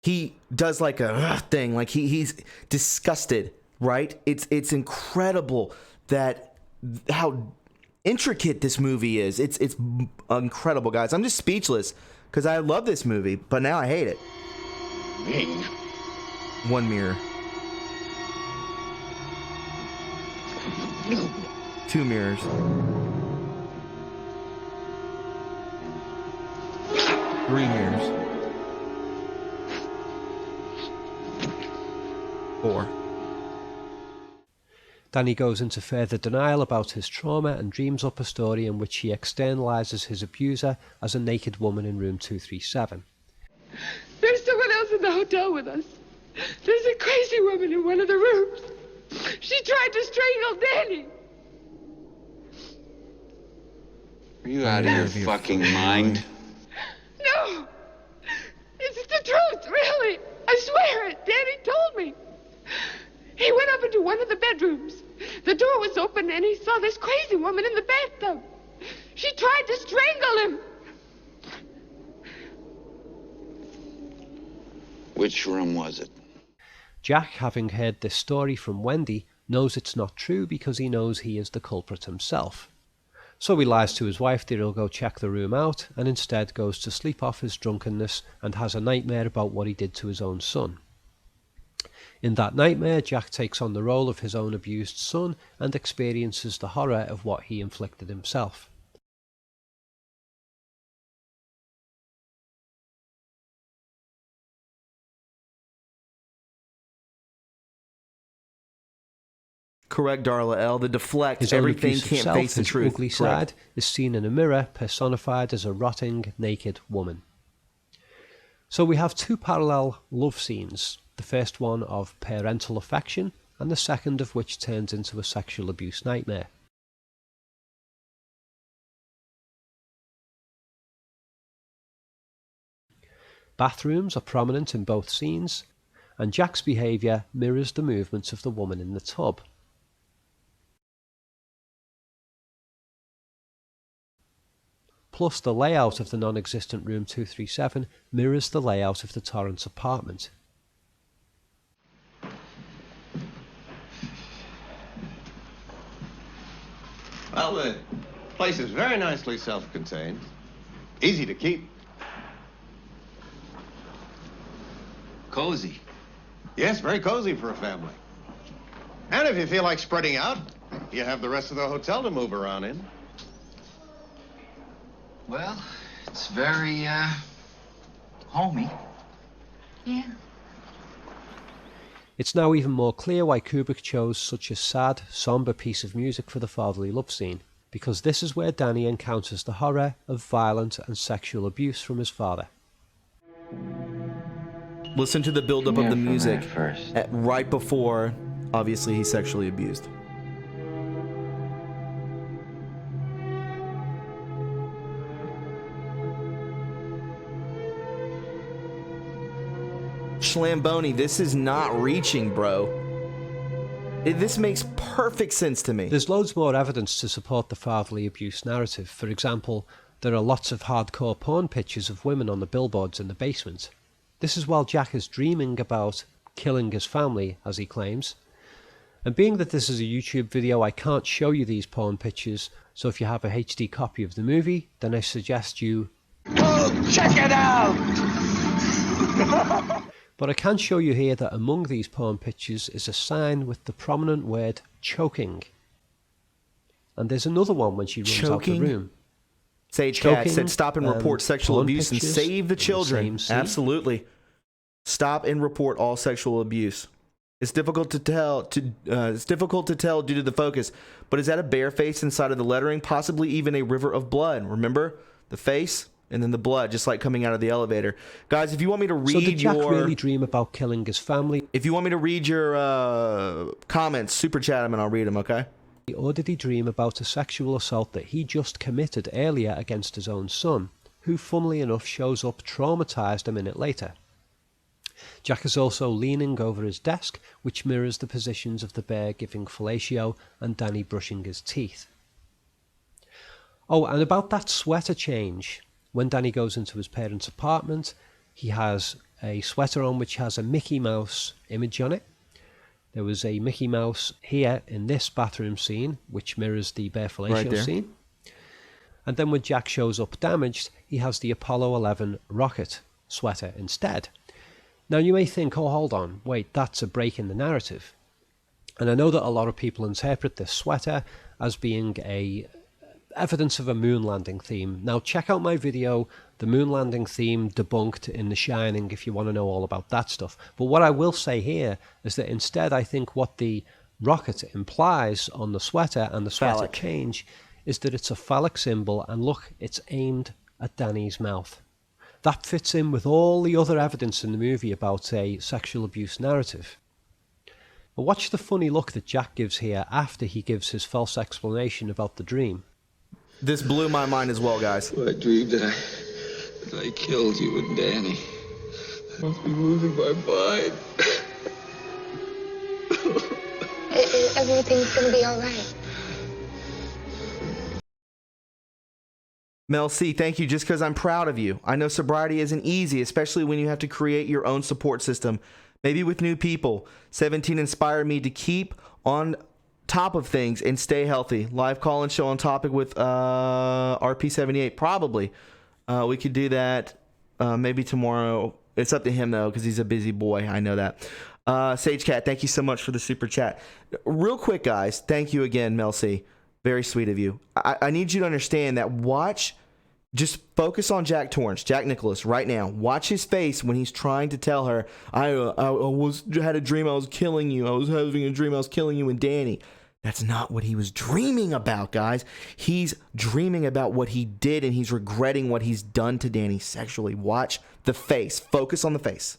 he does like a thing, like he's disgusted, right? It's incredible that how intricate this movie is. It's incredible, guys. I'm just speechless because I love this movie, but now I hate it. Me? One mirror. Two mirrors. Three mirrors. Four. Danny goes into further denial about his trauma and dreams up a story in which he externalizes his abuser as a naked woman in room 237. There's someone else in the hotel with us. There's a crazy woman in one of the rooms. She tried to strangle Danny. Are you out of your fucking mind? No! It's the truth, really. I swear it. Danny told me. He went up into one of the bedrooms. The door was open and he saw this crazy woman in the bathtub. She tried to strangle him. Which room was it? Jack, having heard this story from Wendy, knows it's not true because he knows he is the culprit himself. So he lies to his wife that he'll go check the room out, and instead goes to sleep off his drunkenness and has a nightmare about what he did to his own son. In that nightmare, Jack takes on the role of his own abused son and experiences the horror of what he inflicted himself. Correct, Darla L. The deflect, His own everything abuse of can't self, face the his truth. ugly Correct. side, is seen in a mirror, personified as a rotting, naked woman. So we have two parallel love scenes, the first one of parental affection, and the second of which turns into a sexual abuse nightmare. Bathrooms are prominent in both scenes, and Jack's behaviour mirrors the movements of the woman in the tub. Plus, the layout of the non-existent room 237 mirrors the layout of the Torrance apartment. Well, the place is very nicely self-contained. Easy to keep. Cozy. Yes, very cozy for a family. And if you feel like spreading out, you have the rest of the hotel to move around in. Well, it's very, homey. Yeah. It's now even more clear why Kubrick chose such a sad, sombre piece of music for the fatherly love scene, because this is where Danny encounters the horror of violent and sexual abuse from his father. Listen to the buildup of the music First. right before, obviously, he's sexually abused. Schlamboni, this is not reaching, bro. This makes perfect sense to me. There's loads more evidence to support the fatherly abuse narrative. For example, there are lots of hardcore porn pictures of women on the billboards in the basement. This is while Jack is dreaming about killing his family, as he claims. And being that this is a YouTube video, I can't show you these porn pictures, so if you have a HD copy of the movie, then I suggest you Go check it out! But I can show you here that among these porn pictures is a sign with the prominent word choking. And there's another one when she runs out the room. Sage Cat Choking, said stop and report sexual porn abuse and pictures save the in the children. same scene. Absolutely. Stop and report all sexual abuse. It's difficult to tell due to the focus, but is that a bare face inside of the lettering? Possibly even a river of blood. Remember? The face and then the blood, just like coming out of the elevator. Guys, if you want me to read So did Jack really dream about killing his family? If you want me to read your comments, super chat them and I'll read them, okay? Or did he dream about a sexual assault that he just committed earlier against his own son, who funnily enough shows up traumatised a minute later? Jack is also leaning over his desk, which mirrors the positions of the bear giving fellatio and Danny brushing his teeth. Oh, and about that sweater change. When Danny goes into his parents' apartment, he has a sweater on which has a Mickey Mouse image on it. There was a Mickey Mouse here in this bathroom scene, which mirrors the bear fellatio scene. And then when Jack shows up damaged, he has the Apollo 11 rocket sweater instead. Now you may think, oh, hold on, wait, that's a break in the narrative. And I know that a lot of people interpret this sweater as being a evidence of a moon landing theme. Now check out my video, the moon landing theme debunked in The Shining, if you want to know all about that stuff. But what I will say here is that instead I think what the rocket implies on the sweater and the sweater change is that it's a phallic symbol, and look, it's aimed at Danny's mouth. That fits in with all the other evidence in the movie about a sexual abuse narrative. But watch the funny look that Jack gives here after he gives his false explanation about the dream. This blew my mind as well, guys. I dreamed that I killed you and Danny. I must be losing my mind. Everything's gonna be all right. Mel C, thank you, just because I'm proud of you. I know sobriety isn't easy, especially when you have to create your own support system, maybe with new people. 17 inspired me to keep on top of things and stay healthy. Live call and show on topic with RP78, probably. We could do that maybe tomorrow. It's up to him, though, because he's a busy boy. I know that. Sage Cat, thank you so much for the super chat. Real quick, guys, thank you again, Mel C. Very sweet of you. I need you to understand that just focus on Jack Torrance, Jack Nicholas, right now. Watch his face when he's trying to tell her, I had a dream I was killing you. I was having a dream I was killing you and Danny. That's not what he was dreaming about, guys. He's dreaming about what he did, and he's regretting what he's done to Danny sexually. Watch the face. Focus on the face.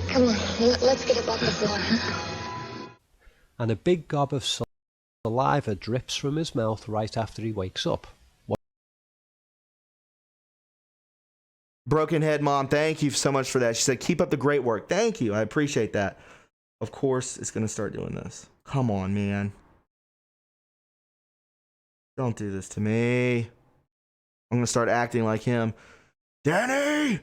Come on, let's get up off the floor. And a big gob of saliva drips from his mouth right after he wakes up. Broken Head Mom, thank you so much for that. She said, keep up the great work. Thank you. I appreciate that. Of course, it's going to start doing this. Come on, man. Don't do this to me. I'm going to start acting like him. Danny!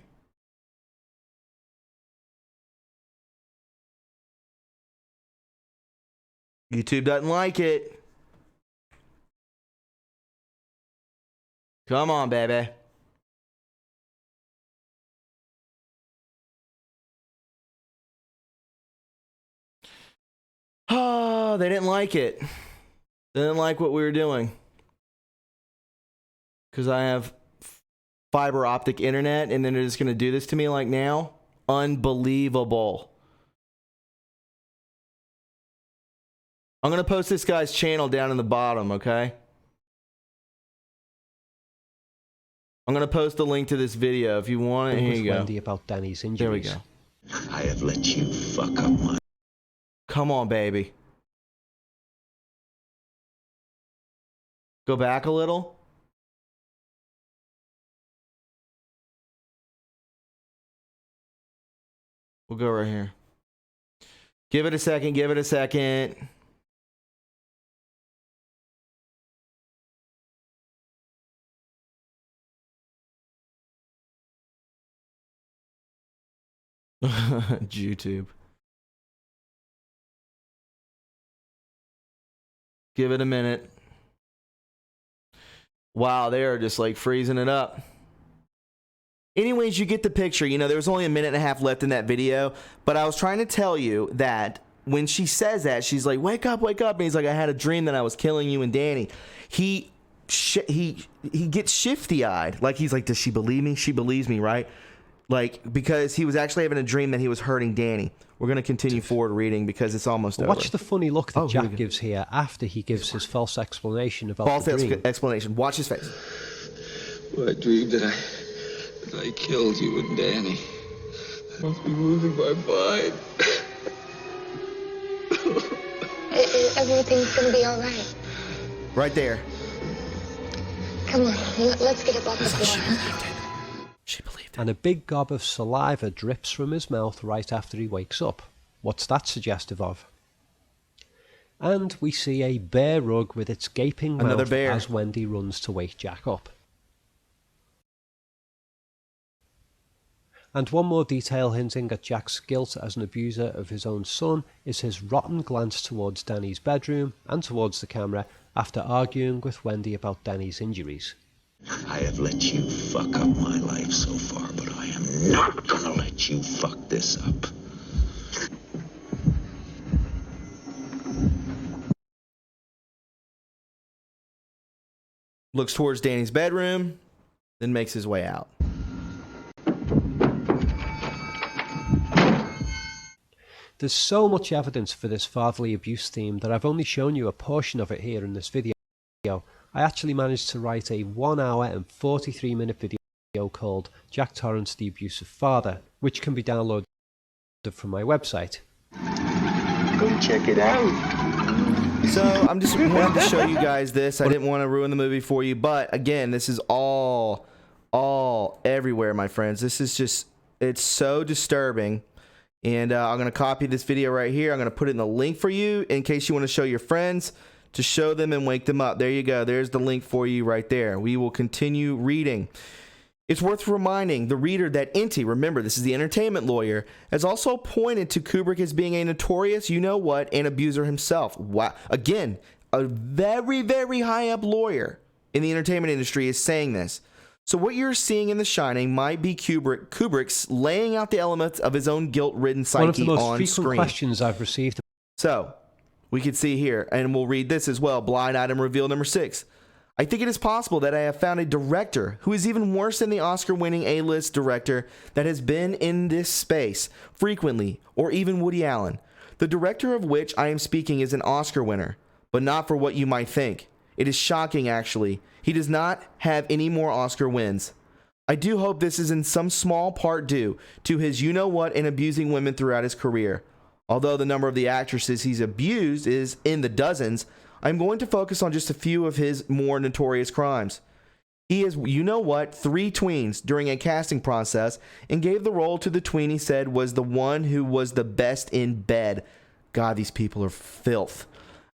YouTube doesn't like it. Come on, baby. Oh, they didn't like it. They didn't like what we were doing. Because I have fiber optic internet, and then they're just going to do this to me like now? Unbelievable. I'm going to post this guy's channel down in the bottom, okay? I'm going to post a link to this video if you want it. Here you go. Wendy about Danny's injuries. There we go. I have let you fuck up my... Come on, baby. Go back a little. We'll go right here. Give it a second. Give it a second. YouTube. Give it a minute. Wow, they are just like freezing it up. Anyways, you get the picture. You know, there was only a minute and a half left in that video, but I was trying to tell you that when she says that, she's like, wake up, wake up. And he's like, I had a dream that I was killing you and Danny. He gets shifty-eyed. Like, he's like, does she believe me? She believes me, right? Like, because he was actually having a dream that he was hurting Danny. We're going to continue forward reading because it's almost over. Watch the funny look that Jack gives here after he gives his false explanation about the dream. Explanation. Watch his face. Well, I dreamed that I killed you and Danny. I must be losing my mind. Everything's gonna be all right. Right there. Come on, let's get above the floor. She believed it. And a big gob of saliva drips from his mouth right after he wakes up. What's that suggestive of? And we see a bear rug with its gaping mouth as Wendy runs to wake Jack up. And one more detail hinting at Jack's guilt as an abuser of his own son is his rotten glance towards Danny's bedroom and towards the camera after arguing with Wendy about Danny's injuries. I have let you fuck up my life so far, but I am not gonna let you fuck this up. Looks towards Danny's bedroom, then makes his way out. There's so much evidence for this fatherly abuse theme that I've only shown you a portion of it here in this video. I actually managed to write a 1 hour and 43 minute video called Jack Torrance, the Abusive Father, which can be downloaded from my website. Go check it out. So I'm just wanted to show you guys this. I didn't want to ruin the movie for you, but again, this is all everywhere, my friends. This is just, it's so disturbing. And I'm going to copy this video right here. I'm going to put it in the link for you in case you want to show your friends, to show them and wake them up. There you go. There's the link for you right there. We will continue reading. It's worth reminding the reader that Inti, remember, this is the entertainment lawyer, has also pointed to Kubrick as being a notorious, you-know-what, and abuser himself. Wow. Again, a very, very high-up lawyer in the entertainment industry is saying this. So what you're seeing in The Shining might be Kubrick's laying out the elements of his own guilt-ridden psyche on screen. One of the most frequent questions I've received. So, we can see here, and we'll read this as well, blind item reveal number 6. I think it is possible that I have found a director who is even worse than the Oscar-winning A-list director that has been in this space frequently, or even Woody Allen. The director of which I am speaking is an Oscar winner, but not for what you might think. It is shocking, actually. He does not have any more Oscar wins. I do hope this is in some small part due to his you-know-what and abusing women throughout his career. Although the number of the actresses he's abused is in the dozens, I'm going to focus on just a few of his more notorious crimes. He has, you know what, 3 tweens during a casting process and gave the role to the tween he said was the one who was the best in bed. God, these people are filth.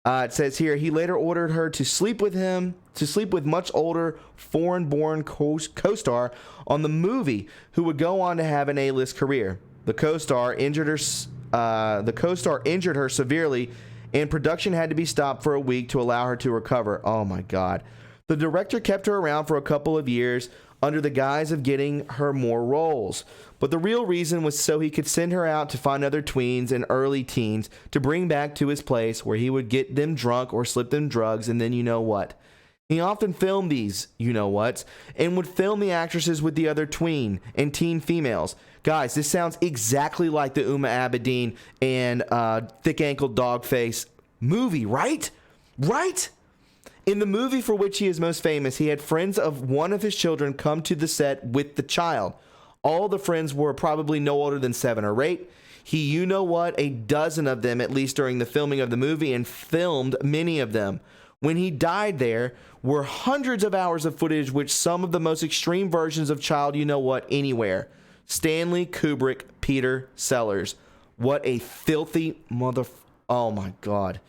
It says here, he later ordered her to sleep with much older foreign-born co-star on the movie who would go on to have an A-list career. The co-star injured her severely, and production had to be stopped for a week to allow her to recover. Oh my God. The director kept her around for a couple of years under the guise of getting her more roles. But the real reason was so he could send her out to find other tweens and early teens to bring back to his place where he would get them drunk or slip them drugs, and then you know what. He often filmed these you-know-whats and would film the actresses with the other tween and teen females. Guys, this sounds exactly like the Uma Abedin and thick-ankled dogface movie, right? Right? In the movie for which he is most famous, he had friends of one of his children come to the set with the child. All the friends were probably no older than 7 or 8. He, you know what, a dozen of them, at least during the filming of the movie, and filmed many of them. When he died, there were hundreds of hours of footage, which some of the most extreme versions of Child You Know What anywhere. Stanley Kubrick, Peter Sellers. What a filthy mother... Oh my God.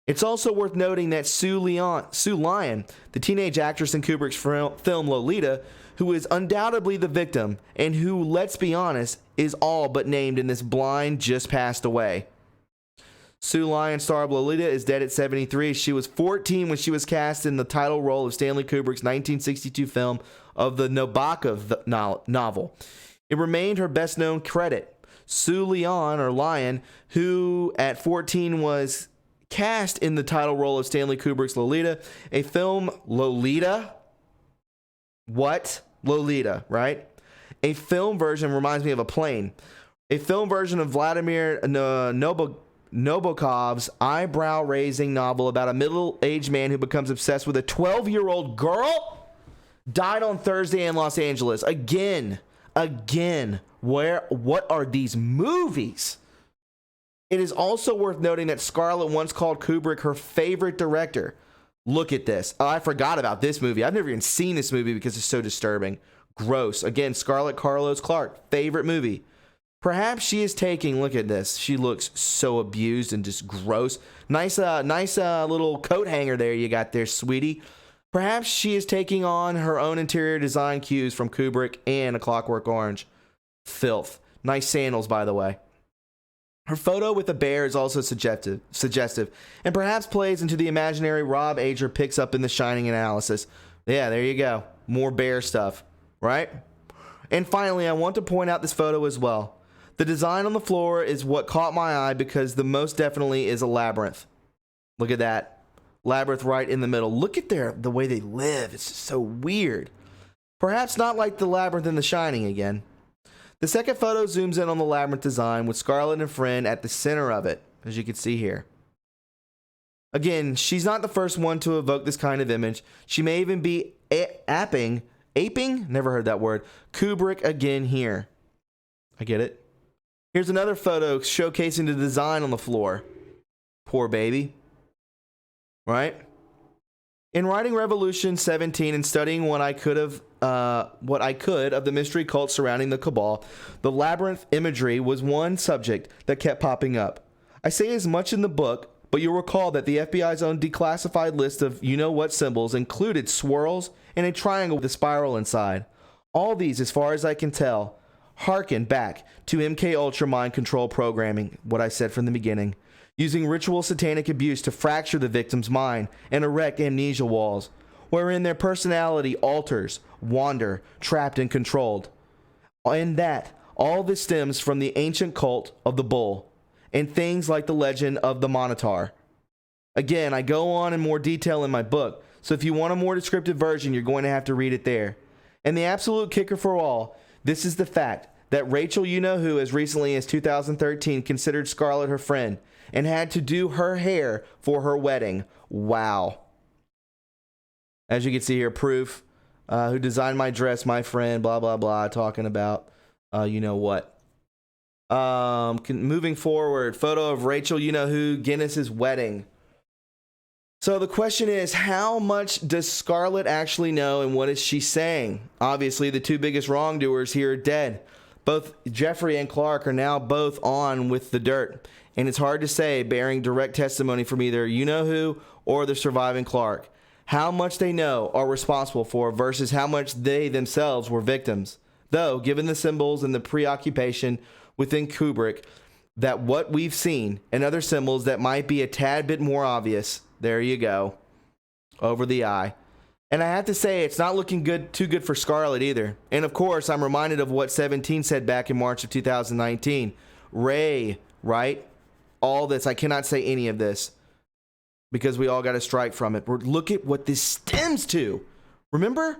It's also worth noting that Sue Lyon, the teenage actress in Kubrick's film Lolita, who is undoubtedly the victim and who, let's be honest, is all but named in this blind, just passed away. Sue Lyon, star of Lolita, is dead at 73. She was 14 when she was cast in the title role of Stanley Kubrick's 1962 film of the Nabokov novel. It remained her best-known credit. Sue Lyon, who at 14 was cast in the title role of Stanley Kubrick's Lolita, a film Lolita. What? Lolita, right? A film version reminds me of a plane. A film version of Vladimir Nabokov's eyebrow-raising novel about a middle-aged man who becomes obsessed with a 12-year-old girl died on Thursday in Los Angeles. Again. What are these movies? It is also worth noting that Scarlett once called Kubrick her favorite director. Look at this. Oh, I forgot about this movie. I've never even seen this movie because it's so disturbing. Gross. Again, Scarlett Carlos Clark, favorite movie. Perhaps she is taking, look at this. She looks so abused and just gross. Nice little coat hanger there you got there, sweetie. Perhaps she is taking on her own interior design cues from Kubrick and A Clockwork Orange. Filth. Nice sandals, by the way. Her photo with the bear is also suggestive, and perhaps plays into the imaginary Rob Ager picks up in The Shining analysis. Yeah, there you go. More bear stuff, right? And finally, I want to point out this photo as well. The design on the floor is what caught my eye because the most definitely is a labyrinth. Look at that. Labyrinth right in the middle. Look at the way they live. It's just so weird. Perhaps not like the labyrinth in The Shining again. The second photo zooms in on the labyrinth design with Scarlett and Friend at the center of it, as you can see here. Again, she's not the first one to evoke this kind of image. She may even be aping, never heard that word, Kubrick again here. I get it. Here's another photo showcasing the design on the floor. Poor baby. Right? In writing Revolution 17 and studying what I could of the mystery cult surrounding the Cabal, the labyrinth imagery was one subject that kept popping up. I say as much in the book, but you'll recall that the FBI's own declassified list of you-know-what symbols included swirls and a triangle with a spiral inside. All these, as far as I can tell, harken back to MK Ultra mind control programming, what I said from the beginning, using ritual satanic abuse to fracture the victim's mind and erect amnesia walls, wherein their personality alters, wander, trapped and controlled. And that, all this stems from the ancient cult of the bull, and things like the legend of the Minotaur. Again, I go on in more detail in my book, so if you want a more descriptive version, you're going to have to read it there. And the absolute kicker for all, this is the fact that Rachel You-Know-Who, as recently as 2013, considered Scarlett her friend, and had to do her hair for her wedding. Wow. As you can see here, proof. Who designed my dress, my friend, blah, blah, blah, talking about you know what. Moving forward, photo of Rachel You-Know-Who, Guinness's wedding. So the question is, how much does Scarlett actually know, and what is she saying? Obviously, the two biggest wrongdoers here are dead. Both Jeffrey and Clark are now both on with the dirt, and it's hard to say, bearing direct testimony from either you-know-who or the surviving Clark, how much they know are responsible for versus how much they themselves were victims. Though, given the symbols and the preoccupation within Kubrick, that what we've seen and other symbols that might be a tad bit more obvious, there you go, over the eye. And I have to say, it's not looking too good for Scarlett either. And of course, I'm reminded of what 17 said back in March of 2019. Ray, right? All this, I cannot say any of this because we all got a strike from it. Look at what this stems to. Remember?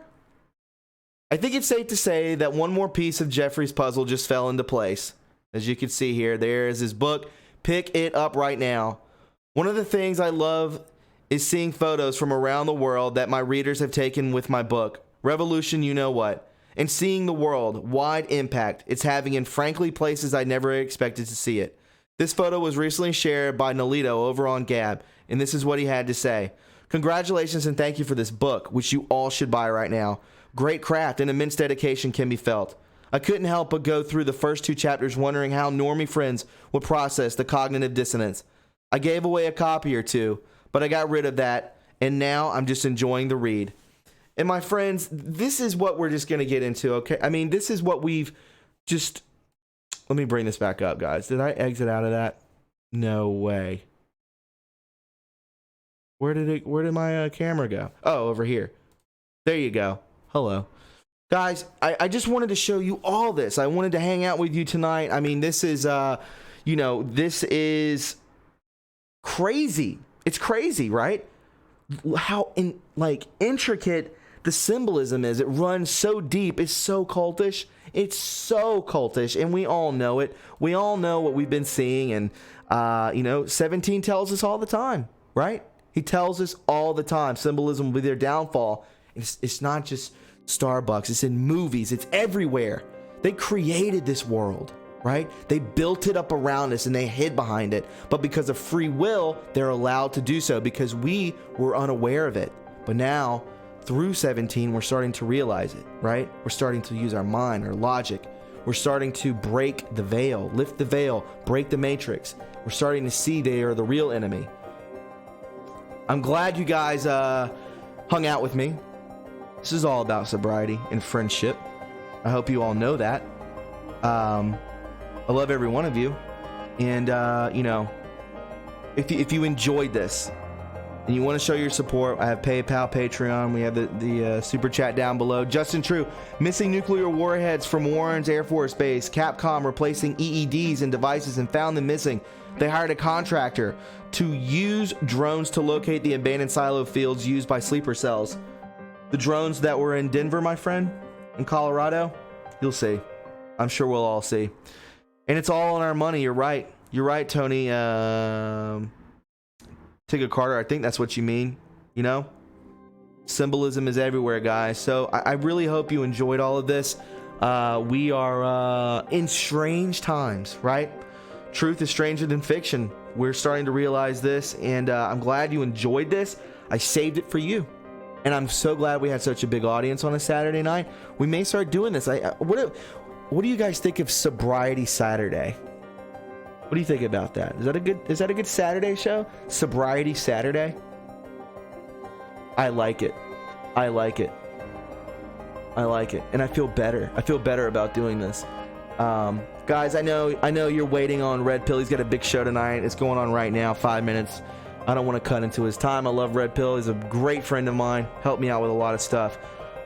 I think it's safe to say that one more piece of Jeffrey's puzzle just fell into place. As you can see here, there's his book. Pick it up right now. One of the things I love is seeing photos from around the world that my readers have taken with my book, Revolution You Know What, and seeing the world-wide impact it's having in frankly places I never expected to see it. This photo was recently shared by Nolito over on Gab, and this is what he had to say. Congratulations and thank you for this book, which you all should buy right now. Great craft and immense dedication can be felt. I couldn't help but go through the first 2 chapters wondering how normie friends would process the cognitive dissonance. I gave away a copy or 2, but I got rid of that, and now I'm just enjoying the read. And my friends, this is what we're just going to get into, okay? I mean, this is what we've just... Let me bring this back up, guys. Did I exit out of that? No way. Where did my camera go? Oh, over here. There you go. Hello. Guys, I just wanted to show you all this. I wanted to hang out with you tonight. I mean, this is, this is crazy. It's crazy, right? How intricate the symbolism is. It runs so deep. It's so cultish. It's so cultish, and we all know it. We all know what we've been seeing, and 17 tells us all the time, right? He tells us all the time. Symbolism will be their downfall. It's not just Starbucks. It's in movies. It's everywhere. They created this world, right? They built it up around us and they hid behind it. But because of free will, they're allowed to do so because we were unaware of it. But now, through 17, we're starting to realize it, right? We're starting to use our mind, our logic. We're starting to break the veil, lift the veil, break the matrix. We're starting to see they are the real enemy. I'm glad you guys hung out with me. This is all about sobriety and friendship. I hope you all know that. I love every one of you. And, if you enjoyed this and you want to show your support, I have PayPal, Patreon. We have the super chat down below. Justin True, missing nuclear warheads from Warren's Air Force Base. Capcom replacing EEDs and devices and found them missing. They hired a contractor to use drones to locate the abandoned silo fields used by sleeper cells. The drones that were in Denver, my friend, in Colorado, you'll see. I'm sure we'll all see. And it's all on our money. You're right. You're right, Tony. Tigger Carter, I think that's what you mean. You know? Symbolism is everywhere, guys. So I really hope you enjoyed all of this. We are in strange times, right? Truth is stranger than fiction. We're starting to realize this, and I'm glad you enjoyed this. I saved it for you. And I'm so glad we had such a big audience on a Saturday night. We may start doing this. What do you guys think of Sobriety Saturday? What do you think about that? Is that a good Saturday show? Sobriety Saturday? I like it. I like it. I like it. And I feel better. I feel better about doing this. Guys, I know you're waiting on Red Pill. He's got a big show tonight. It's going on right now, 5 minutes. I don't want to cut into his time. I love Red Pill. He's a great friend of mine. Helped me out with a lot of stuff.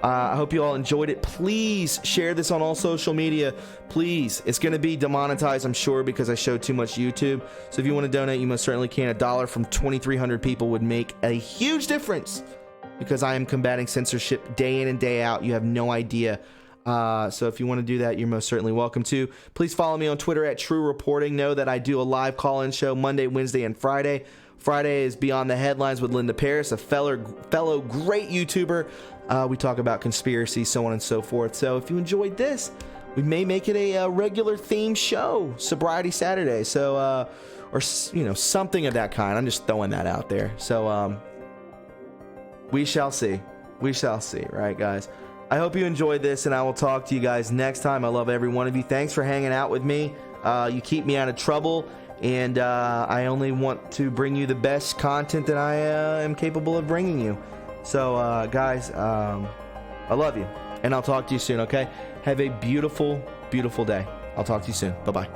I hope you all enjoyed it. Please share this on all social media. Please. It's going to be demonetized, I'm sure, because I showed too much YouTube. So if you want to donate, you most certainly can. $1 from 2,300 people would make a huge difference because I am combating censorship day in and day out. You have no idea. So if you want to do that, you're most certainly welcome to. Please follow me on Twitter at TRUreporting. Know that I do a live call-in show Monday, Wednesday, and Friday. Friday is Beyond the Headlines with Linda Paris, a fellow great YouTuber. We talk about conspiracy, so on and so forth. So if you enjoyed this, we may make it a regular theme show, Sobriety Saturday. So, or something of that kind. I'm just throwing that out there. So, We shall see. We shall see, right, guys? I hope you enjoyed this, and I will talk to you guys next time. I love every one of you. Thanks for hanging out with me. You keep me out of trouble, and I only want to bring you the best content that I am capable of bringing you. So, guys, I love you, and I'll talk to you soon, okay? Have a beautiful, beautiful day. I'll talk to you soon. Bye-bye.